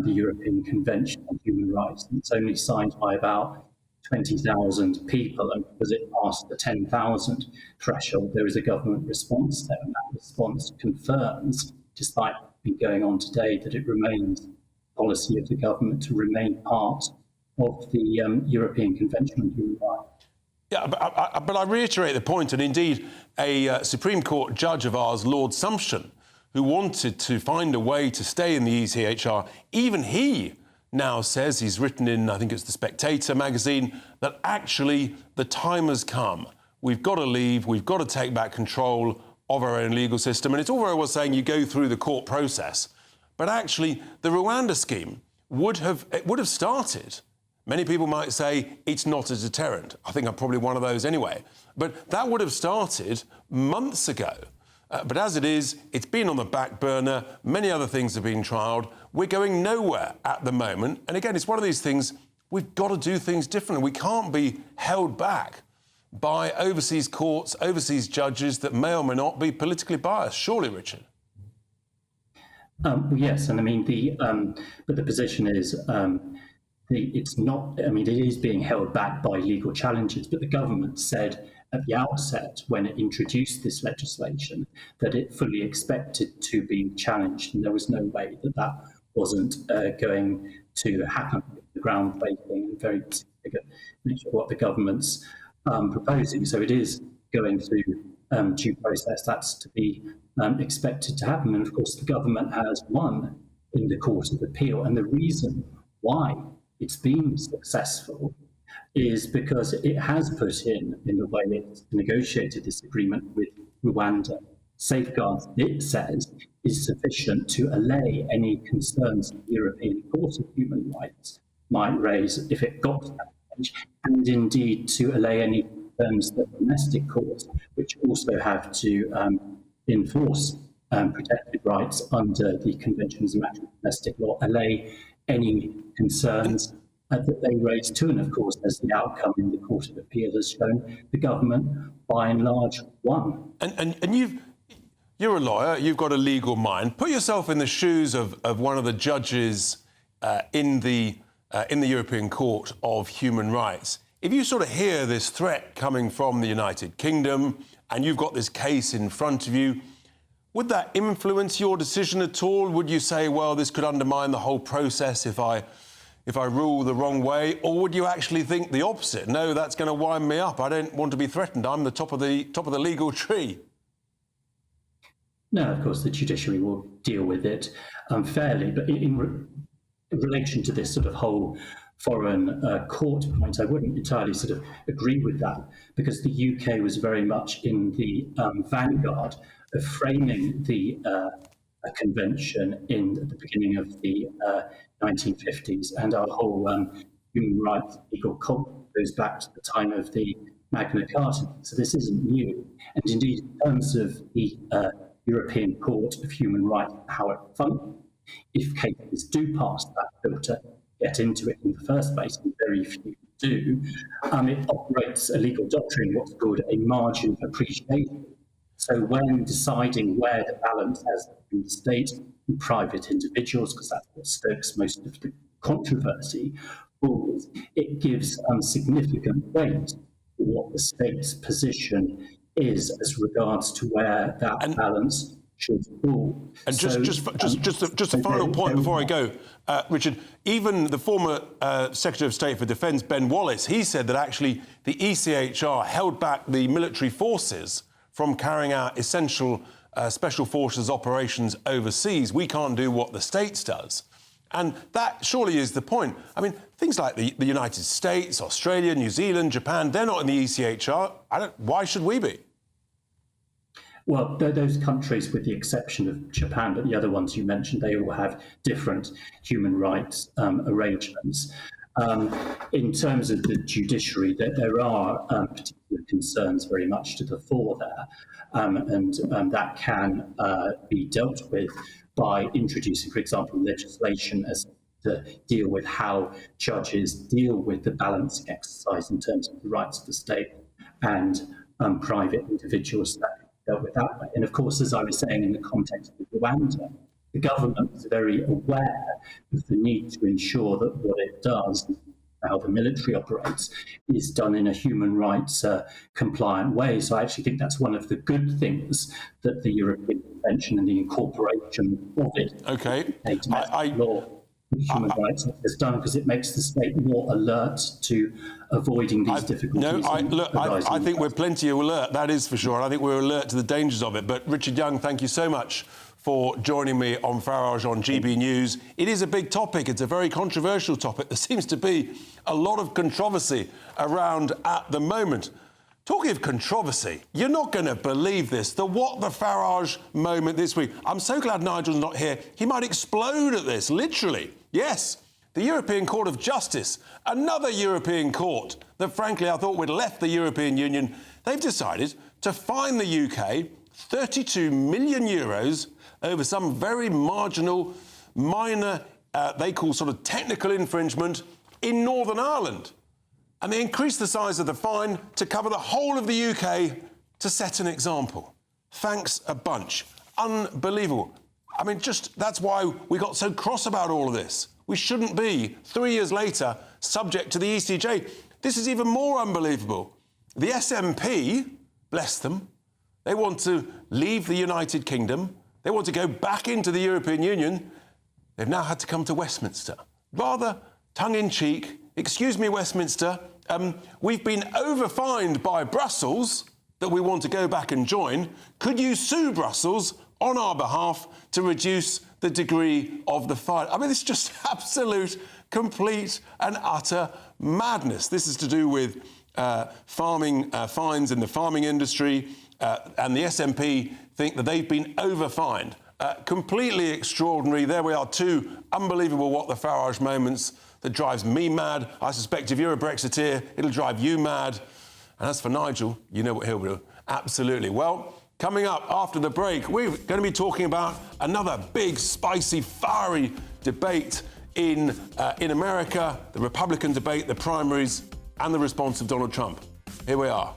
the European Convention on Human Rights. And it's only signed by about 20,000 people, and because it passed the 10,000 threshold, there is a government response there, and that response confirms, despite being going on today, that it remains policy of the government to remain part of the European Convention on Human Rights. Yeah, but I reiterate the point, and indeed a Supreme Court judge of ours, Lord Sumption, who wanted to find a way to stay in the ECHR, even he now says, he's written in, I think it's The Spectator magazine, that actually the time has come. We've got to leave, we've got to take back control of our own legal system. And it's all very well saying you go through the court process, but actually the Rwanda scheme would have started. Many people might say it's not a deterrent. I think I'm probably one of those anyway. But that would have started months ago. But as it is, it's been on the back burner. Many other things have been trialled. We're going nowhere at the moment. And again, it's one of these things, we've got to do things differently. We can't be held back by overseas courts, overseas judges that may or may not be politically biased. Surely, Richard? Yes, and I mean, but the position is it's not, I mean, it is being held back by legal challenges, but the government said at the outset when it introduced this legislation that it fully expected to be challenged, and there was no way that that wasn't going to happen. The groundbreaking and very significant nature of what the government's proposing. So it is going through due process. That's to be expected to happen. And of course, the government has won in the Court of Appeal. And the reason why it's been successful is because it has put in the way it's negotiated this agreement with Rwanda, safeguards it says is sufficient to allay any concerns the European Court of Human Rights might raise if it got to that stage, and indeed to allay any concerns that domestic courts, which also have to enforce protected rights under the Convention as a matter of domestic law, allay any concerns that they raise too. And of course, as the outcome in the Court of Appeal has shown, the government, by and large, won. And you're a lawyer, you've got a legal mind. Put yourself in the shoes of one of the judges in the European Court of Human Rights. If you sort of hear this threat coming from the United Kingdom and you've got this case in front of you, would that influence your decision at all? Would you say, well, this could undermine the whole process if I rule the wrong way? Or would you actually think the opposite? No, that's going to wind me up. I don't want to be threatened. I'm the top of the legal tree. No, of course, the judiciary will deal with it fairly. But in relation to this sort of whole foreign court point, I wouldn't entirely sort of agree with that, because the UK was very much in the vanguard of framing the convention in the beginning of the 1950s, and our whole human rights legal code goes back to the time of the Magna Carta. So this isn't new. And indeed, in terms of the European Court of Human Rights, how it functions, if cases do pass that filter, get into it in the first place, and very few do, it operates a legal doctrine, what's called a margin of appreciation. So when deciding where the balance has between the state and private individuals, because that's what stokes most of the controversy, it gives significant weight to what the state's position is as regards to where that balance should fall. And just a final point before I go, Richard. Even the former Secretary of State for Defence, Ben Wallace, he said that actually the ECHR held back the military forces from carrying out essential special forces operations overseas. We can't do what the States does. And that surely is the point. I mean, things like the United States, Australia, New Zealand, Japan, they're not in the ECHR. Why should we be? Well, those countries, with the exception of Japan, but the other ones you mentioned, they all have different human rights arrangements. In terms of the judiciary, there are particular concerns very much to the fore there, and that can be dealt with by introducing, for example, legislation as to deal with how judges deal with the balancing exercise in terms of the rights of the state and private individuals that dealt with that way. And of course, as I was saying, in the context of Rwanda, the government is very aware of the need to ensure that what it does, how the military operates, is done in a human rights compliant way. So I actually think that's one of the good things that the European Convention and the incorporation of it, law, human rights has done, because it makes the state more alert to avoiding these difficulties. I think we're plenty alert, that is for sure. And I think we're alert to the dangers of it. But Richard Young, thank you so much for joining me on Farage on GB News. It is a big topic. It's a very controversial topic. There seems to be a lot of controversy around at the moment. Talking of controversy, you're not going to believe this. The What the Farage moment this week. I'm so glad Nigel's not here. He might explode at this, literally. Yes, the European Court of Justice, another European court that, frankly, I thought we'd left the European Union. They've decided to fine the UK 32 million euros over some very marginal, minor, they call sort of technical infringement in Northern Ireland. And they increased the size of the fine to cover the whole of the UK to set an example. Thanks a bunch. Unbelievable. I mean, that's why we got so cross about all of this. We shouldn't be, 3 years later, subject to the ECJ. This is even more unbelievable. The SNP, bless them, they want to leave the United Kingdom. They want to go back into the European Union. They've now had to come to Westminster. Rather tongue-in-cheek, excuse me, Westminster, we've been overfined by Brussels that we want to go back and join. Could you sue Brussels on our behalf to reduce the degree of the fine? I mean, it's just absolute, complete and utter madness. This is to do with farming fines in the farming industry, and the SNP think that they've been overfined. Completely extraordinary. There we are, two unbelievable What the Farage moments that drives me mad. I suspect if you're a Brexiteer, it'll drive you mad. And as for Nigel, you know what he'll do. Absolutely. Well, coming up after the break, we're going to be talking about another big, spicy, fiery debate in America, the Republican debate, the primaries, and the response of Donald Trump. Here we are.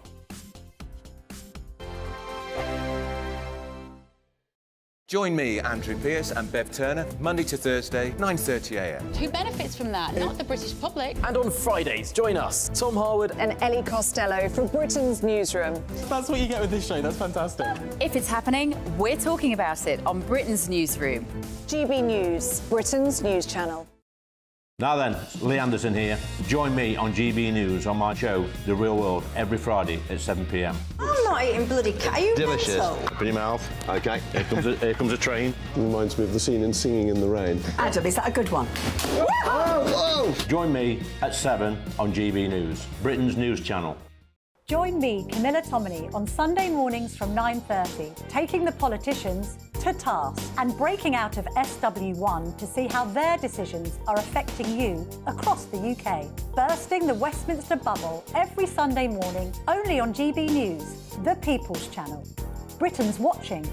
Join me, Andrew Pearce and Bev Turner, Monday to Thursday, 9:30 a.m. Who benefits from that? Not the British public. And on Fridays, join us, Tom Harwood and Ellie Costello from Britain's Newsroom. That's what you get with this show. That's fantastic. If it's happening, we're talking about it on Britain's Newsroom. GB News, Britain's news channel. Now then, Lee Anderson here. Join me on GB News on my show, The Real World, every Friday at 7 p.m. I'm not eating bloody cat. Are you Delicious. mental? Open your mouth. OK, here comes a train. Reminds me of the scene in Singing in the Rain. Adam, is that a good one? Whoa! Join me at 7 on GB News, Britain's news channel. Join me, Camilla Tominey, on Sunday mornings from 9:30, taking the politicians to task and breaking out of SW1 to see how their decisions are affecting you across the UK. Bursting the Westminster bubble every Sunday morning, only on GB News, the People's Channel. Britain's watching.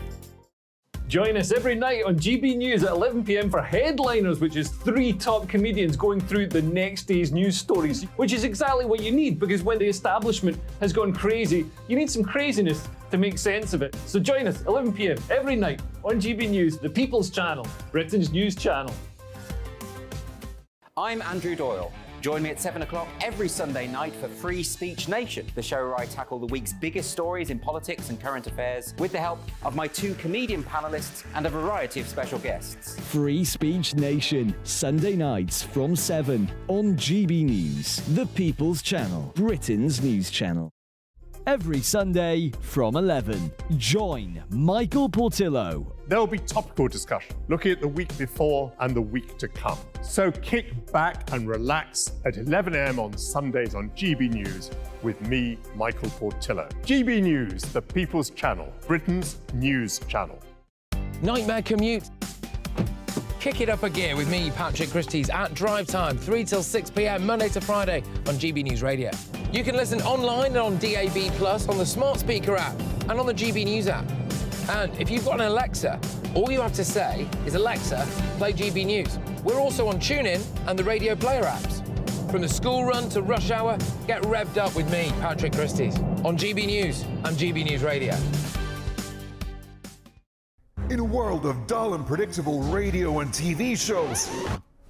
Join us every night on GB News at 11 p.m. for Headliners, which is 3 top comedians going through the next day's news stories, which is exactly what you need, because when the establishment has gone crazy, you need some craziness to make sense of it. So join us 11 p.m. every night on GB News, the People's Channel, Britain's news channel. I'm Andrew Doyle. Join me at 7 o'clock every Sunday night for Free Speech Nation, the show where I tackle the week's biggest stories in politics and current affairs with the help of my 2 comedian panellists and a variety of special guests. Free Speech Nation, Sunday nights from 7 on GB News, the People's Channel, Britain's news channel. Every Sunday from 11, join Michael Portillo. There will be topical discussion, looking at the week before and the week to come. So kick back and relax at 11 a.m. on Sundays on GB News with me, Michael Portillo. GB News, the People's Channel, Britain's news channel. Nightmare commute. Kick it up a gear with me, Patrick Christie's, at drive time, 3 till 6 p.m, Monday to Friday on GB News Radio. You can listen online and on DAB+, on the smart speaker app, and on the GB News app. And if you've got an Alexa, all you have to say is, Alexa, play GB News. We're also on TuneIn and the Radio Player apps. From the school run to rush hour, get revved up with me, Patrick Christie's, on GB News and GB News Radio. In a world of dull and predictable radio and TV shows.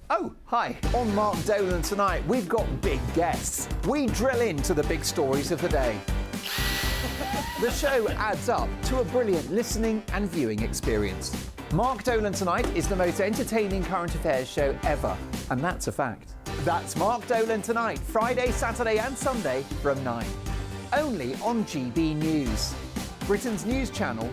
Oh, hi. On Mark Dolan tonight, we've got big guests. We drill into the big stories of the day. The show adds up to a brilliant listening and viewing experience. Mark Dolan Tonight is the most entertaining current affairs show ever, and that's a fact. That's Mark Dolan Tonight, Friday, Saturday and Sunday from 9. Only on GB News, Britain's news channel.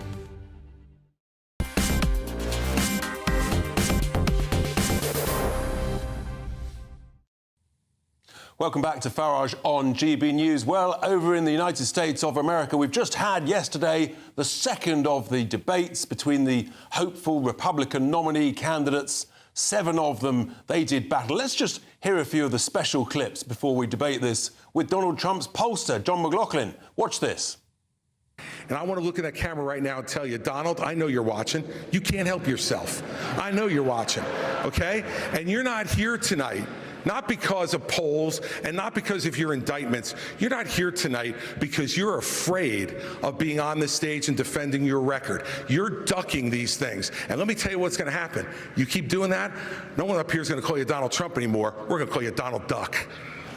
Welcome back to Farage on GB News. Well, over in the United States of America, we've just had yesterday the second of the debates between the hopeful Republican nominee candidates. 7 of them, they did battle. Let's just hear a few of the special clips before we debate this with Donald Trump's pollster, John McLaughlin. Watch this. And I want to look at that camera right now and tell you, Donald, I know you're watching. You can't help yourself. I know you're watching, okay? And you're not here tonight, not because of polls and not because of your indictments. You're not here tonight because you're afraid of being on the stage and defending your record. You're ducking these things. And let me tell you what's going to happen. You keep doing that, no one up here is going to call you Donald Trump anymore. We're going to call you Donald Duck.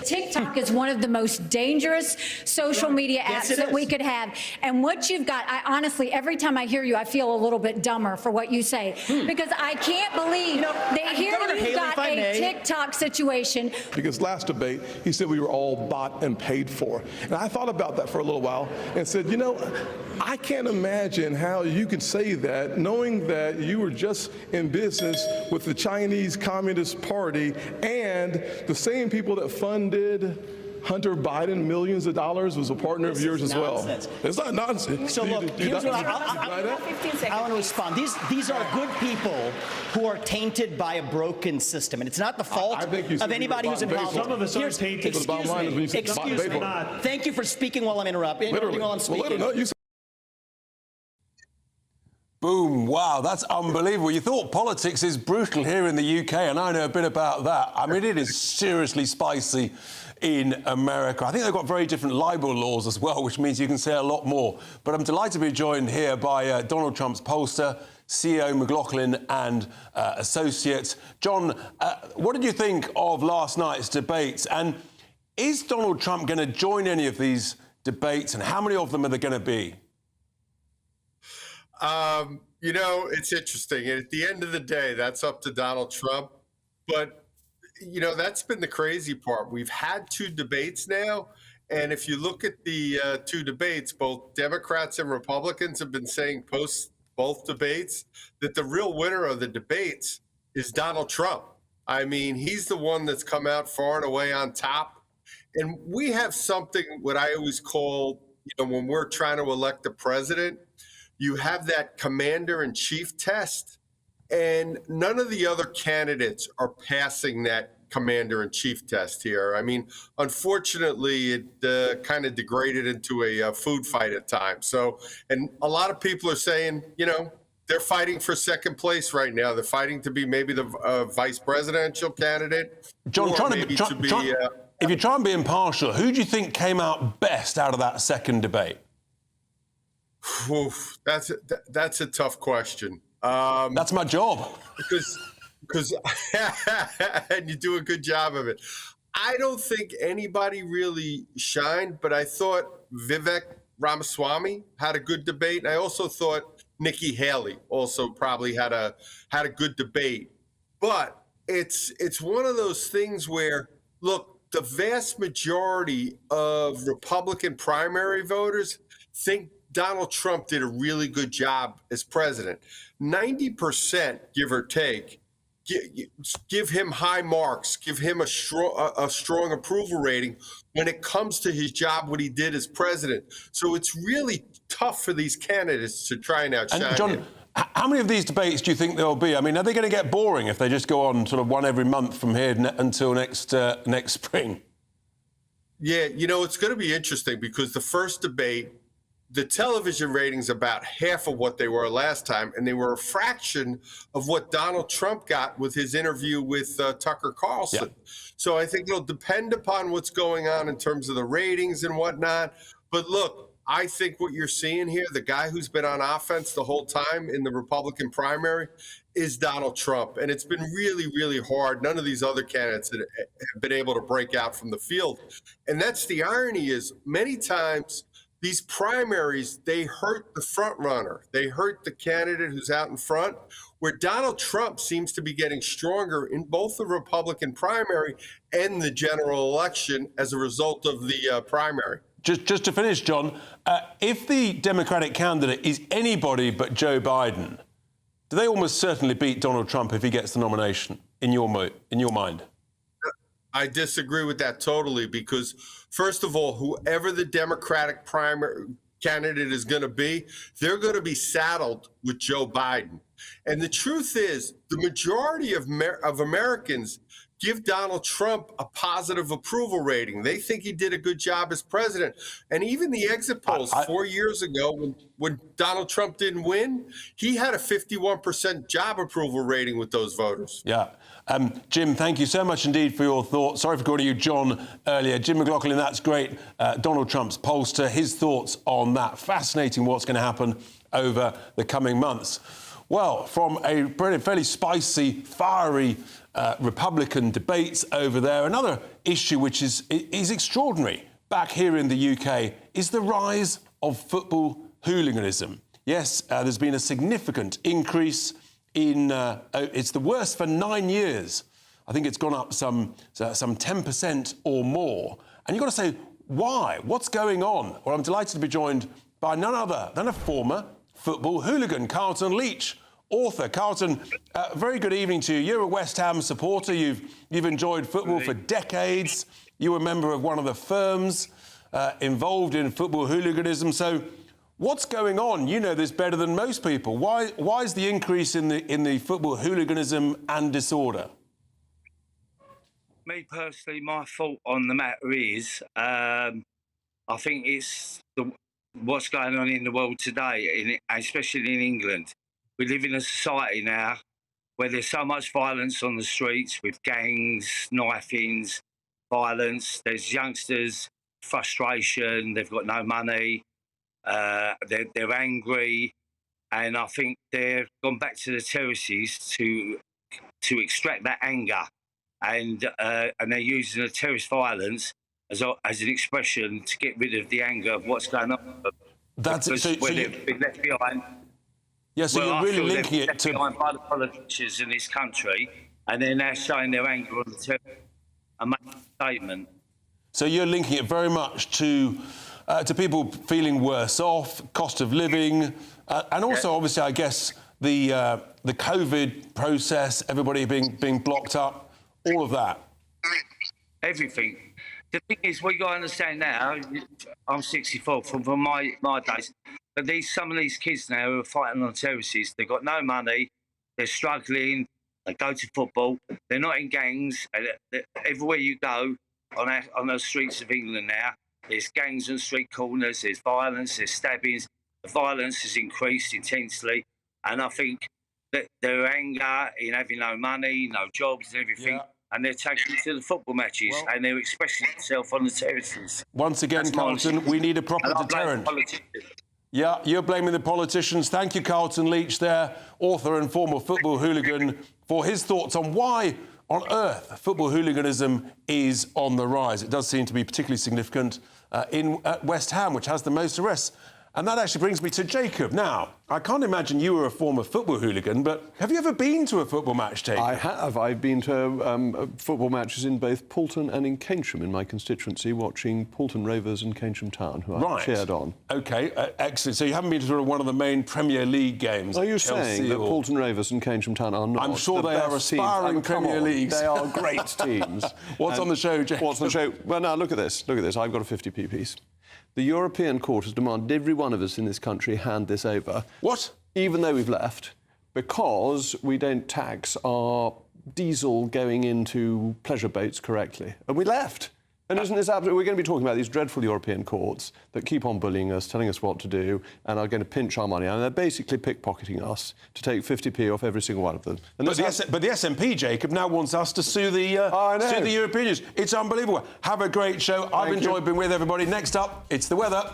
TikTok is one of the most dangerous social media apps that we could have. And what you've got, I honestly, every time I hear you, I feel a little bit dumber for what you say. Because I can't believe that here you've got a TikTok situation. Because last debate, he said we were all bought and paid for. And I thought about that for a little while and said, you know, I can't imagine how you could say that knowing that you were just in business with the Chinese Communist Party and the same people that funded Hunter Biden millions of dollars was a partner of yours as well. It's not nonsense. So look, here's what I want to respond. These are good people who are tainted by a broken system, and it's not the fault of anybody who's in politics. Some of us are tainted. Excuse me. Thank you for speaking while I'm interrupting. While I'm speaking. Boom, wow, that's unbelievable. You thought politics is brutal here in the UK, and I know a bit about that. I mean, it is seriously spicy in America. I think they've got very different libel laws as well, which means you can say a lot more. But I'm delighted to be joined here by Donald Trump's pollster, CEO McLaughlin and Associates. John, what did you think of last night's debates? And is Donald Trump going to join any of these debates, and how many of them are there going to be? You know, it's interesting. At the end of the day, that's up to Donald Trump. But, you know, that's been the crazy part. We've had 2 debates now. And if you look at the 2 debates, both Democrats and Republicans have been saying post both debates that the real winner of the debates is Donald Trump. I mean, he's the one that's come out far and away on top. And we have something, what I always call, you know, when we're trying to elect a president, you have that commander-in-chief test, and none of the other candidates are passing that commander-in-chief test here. I mean, unfortunately, it kind of degraded into a food fight at times. So, and a lot of people are saying, you know, they're fighting for second place right now. They're fighting to be maybe the vice presidential candidate. John, if you try and be impartial, who do you think came out best out of that second debate? Oof, that's a tough question. That's my job. Because and you do a good job of it. I don't think anybody really shined, but I thought Vivek Ramaswamy had a good debate. I also thought Nikki Haley also probably had a good debate. But it's one of those things where, look, the vast majority of Republican primary voters think Donald Trump did a really good job as president. 90%, give or take, give him high marks, give him a strong approval rating when it comes to his job, what he did as president. So it's really tough for these candidates to try and outshine him. John, how many of these debates do you think there will be? I mean, are they going to get boring if they just go on sort of one every month from here until next spring? Yeah, you know, it's going to be interesting because the first debate, the television ratings about half of what they were last time, and they were a fraction of what Donald Trump got with his interview with Tucker Carlson. Yeah. So I think it'll depend upon what's going on in terms of the ratings and whatnot. But look, I think what you're seeing here, the guy who's been on offense the whole time in the Republican primary is Donald Trump. And it's been really, really hard. None of these other candidates have been able to break out from the field. And that's the irony is many times these primaries, they hurt the front runner. They hurt the candidate who's out in front, where Donald Trump seems to be getting stronger in both the Republican primary and the general election as a result of the primary. Just to finish, John, if the Democratic candidate is anybody but Joe Biden, do they almost certainly beat Donald Trump if he gets the nomination, in your mind? I disagree with that totally because, first of all, whoever the Democratic primary candidate is going to be, they're going to be saddled with Joe Biden. And the truth is, the majority of Americans give Donald Trump a positive approval rating. They think he did a good job as president. And even the exit polls 4 years ago, when Donald Trump didn't win, he had a 51% job approval rating with those voters. Yeah. Jim, thank you so much indeed for your thoughts. Sorry for calling you John earlier. Jim McLaughlin, that's great. Donald Trump's pollster, his thoughts on that. Fascinating what's going to happen over the coming months. Well, from a fairly spicy, fiery Republican debates over there, another issue which is extraordinary back here in the UK is the rise of football hooliganism. Yes, there's been a significant increase in, it's the worst for 9 years. I think it's gone up some 10% or more. And you've got to say, why? What's going on? Well, I'm delighted to be joined by none other than a former football hooligan, Carlton Leach, author. Carlton, very good evening to you. You're a West Ham supporter. You've enjoyed football for decades. You were a member of one of the firms involved in football hooliganism. So what's going on? You know this better than most people. Why is the increase in the football hooliganism and disorder? Me personally, my thought on the matter is, I think it's what's going on in the world today, especially in England. We live in a society now where there's so much violence on the streets with gangs, knifings, violence. There's youngsters, frustration, they've got no money, they're angry, and I think they've gone back to the terraces to extract that anger, and they're using the terrorist violence as an expression to get rid of the anger of what's going on. That's it. So they've been left behind. Yeah, so you're really linking it to by the politicians in this country, and they're now showing their anger on the terror and making a statement. So you're linking it very much to people feeling worse off, cost of living, and also, obviously, I guess the COVID process, everybody being blocked up, all of that. Everything. The thing is, what you got to understand now. I'm 64 from my days. But some of these kids now who are fighting on terraces, they've got no money, they're struggling, they go to football, they're not in gangs. Everywhere you go on the streets of England now, there's gangs on street corners, there's violence, there's stabbings. The violence has increased intensely. And I think that their anger in having no money, no jobs and everything, and they're taking it to the football matches and they're expressing themselves on the terraces. Once again, Carlton, we need a proper deterrent. Yeah, you're blaming the politicians. Thank you, Carlton Leach there, author and former football hooligan, for his thoughts on why on earth football hooliganism is on the rise. It does seem to be particularly significant in West Ham, which has the most arrests. And that actually brings me to Jacob. Now, I can't imagine you were a former football hooligan, but have you ever been to a football match, Jacob? I have. I've been to football matches in both Poulton and in Keynsham in my constituency, watching Poulton Rovers and Keynsham Town, who I cheered on. OK, excellent. So you haven't been to sort of one of the main Premier League games? Are you saying that Poulton Rovers and Keynsham Town are not? I'm sure they are aspiring Premier Leagues. They are great teams. What's on the show, Jacob? What's on the show? Well, now, look at this. Look at this. I've got a 50p piece. The European Court has demanded every one of us in this country hand this over. What? Even though we've left, because we don't tax our diesel going into pleasure boats correctly. And we left. And isn't this absolutely... We're going to be talking about these dreadful European courts that keep on bullying us, telling us what to do, and are going to pinch our money. And they're basically pickpocketing us to take 50p off every single one of them. And but the SNP, Jacob, now wants us to sue the European Union. It's unbelievable. Have a great show. I've enjoyed being with everybody. Next up, it's the weather.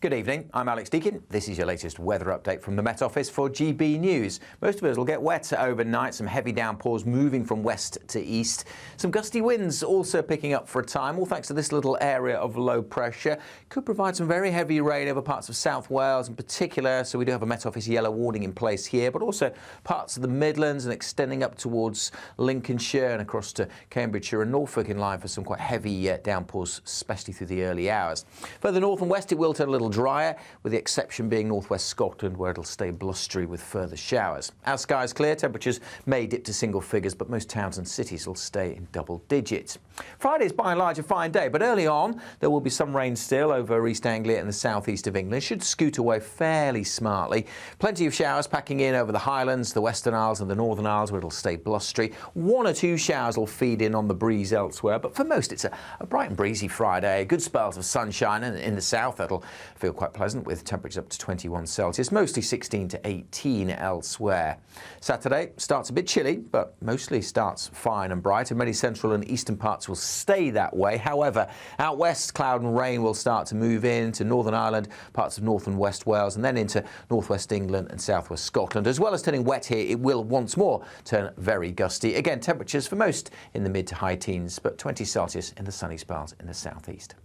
Good evening, I'm Alex Deakin. This is your latest weather update from the Met Office for GB News. Most of us will get wet overnight, some heavy downpours moving from west to east. Some gusty winds also picking up for a time, all thanks to this little area of low pressure. Could provide some very heavy rain over parts of South Wales in particular, so we do have a Met Office yellow warning in place here, but also parts of the Midlands and extending up towards Lincolnshire and across to Cambridgeshire and Norfolk in line for some quite heavy downpours, especially through the early hours. Further north and west, it will turn a little drier, with the exception being northwest Scotland, where it'll stay blustery with further showers. As skies clear, temperatures may dip to single figures, but most towns and cities will stay in double digits. Friday is by and large a fine day, but early on there will be some rain still over East Anglia and the southeast of England. It should scoot away fairly smartly. Plenty of showers packing in over the Highlands, the Western Isles and the Northern Isles, where it'll stay blustery. 1 or 2 showers will feed in on the breeze elsewhere, but for most it's a bright and breezy Friday. Good spells of sunshine, and in the south that'll feel quite pleasant with temperatures up to 21 Celsius, mostly 16 to 18 elsewhere. Saturday starts a bit chilly, but mostly starts fine and bright, and many central and eastern parts will stay that way. However, out west, cloud and rain will start to move into Northern Ireland, parts of North and West Wales, and then into northwest England and southwest Scotland. As well as turning wet here, it will once more turn very gusty. Again, temperatures for most in the mid to high teens, but 20 Celsius in the sunny spells in the southeast.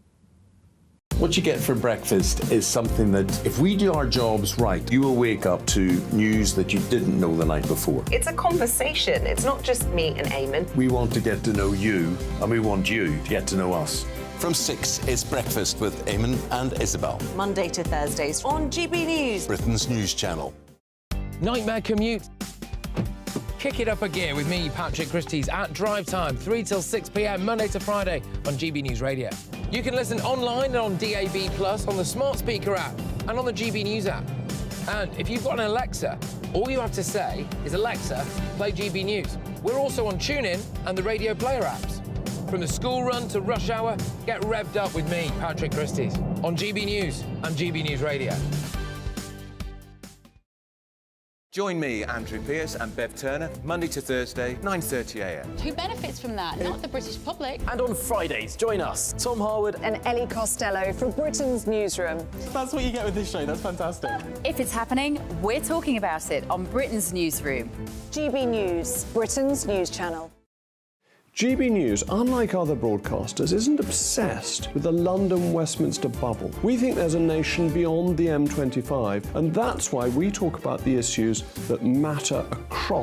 What you get for breakfast is something that, if we do our jobs right, you will wake up to news that you didn't know the night before. It's a conversation. It's not just me and Eamon. We want to get to know you, and we want you to get to know us. From 6, it's Breakfast with Eamon and Isabel. Monday to Thursdays on GB News. Britain's news channel. Nightmare commute. Kick it up a gear with me, Patrick Christie's, at drive time, 3 till 6 p.m, Monday to Friday on GB News Radio. You can listen online and on DAB+, on the smart speaker app and on the GB News app. And if you've got an Alexa, all you have to say is, Alexa, play GB News. We're also on TuneIn and the Radio Player apps. From the school run to rush hour, get revved up with me, Patrick Christie's, on GB News and GB News Radio. Join me, Andrew Pearce and Bev Turner, Monday to Thursday, 9:30am. Who benefits from that? Not the British public. And on Fridays, join us, Tom Harwood and Ellie Costello from Britain's Newsroom. That's what you get with this show. That's fantastic. If it's happening, we're talking about it on Britain's Newsroom. GB News, Britain's news channel. GB News, unlike other broadcasters, isn't obsessed with the London-Westminster bubble. We think there's a nation beyond the M25, and that's why we talk about the issues that matter across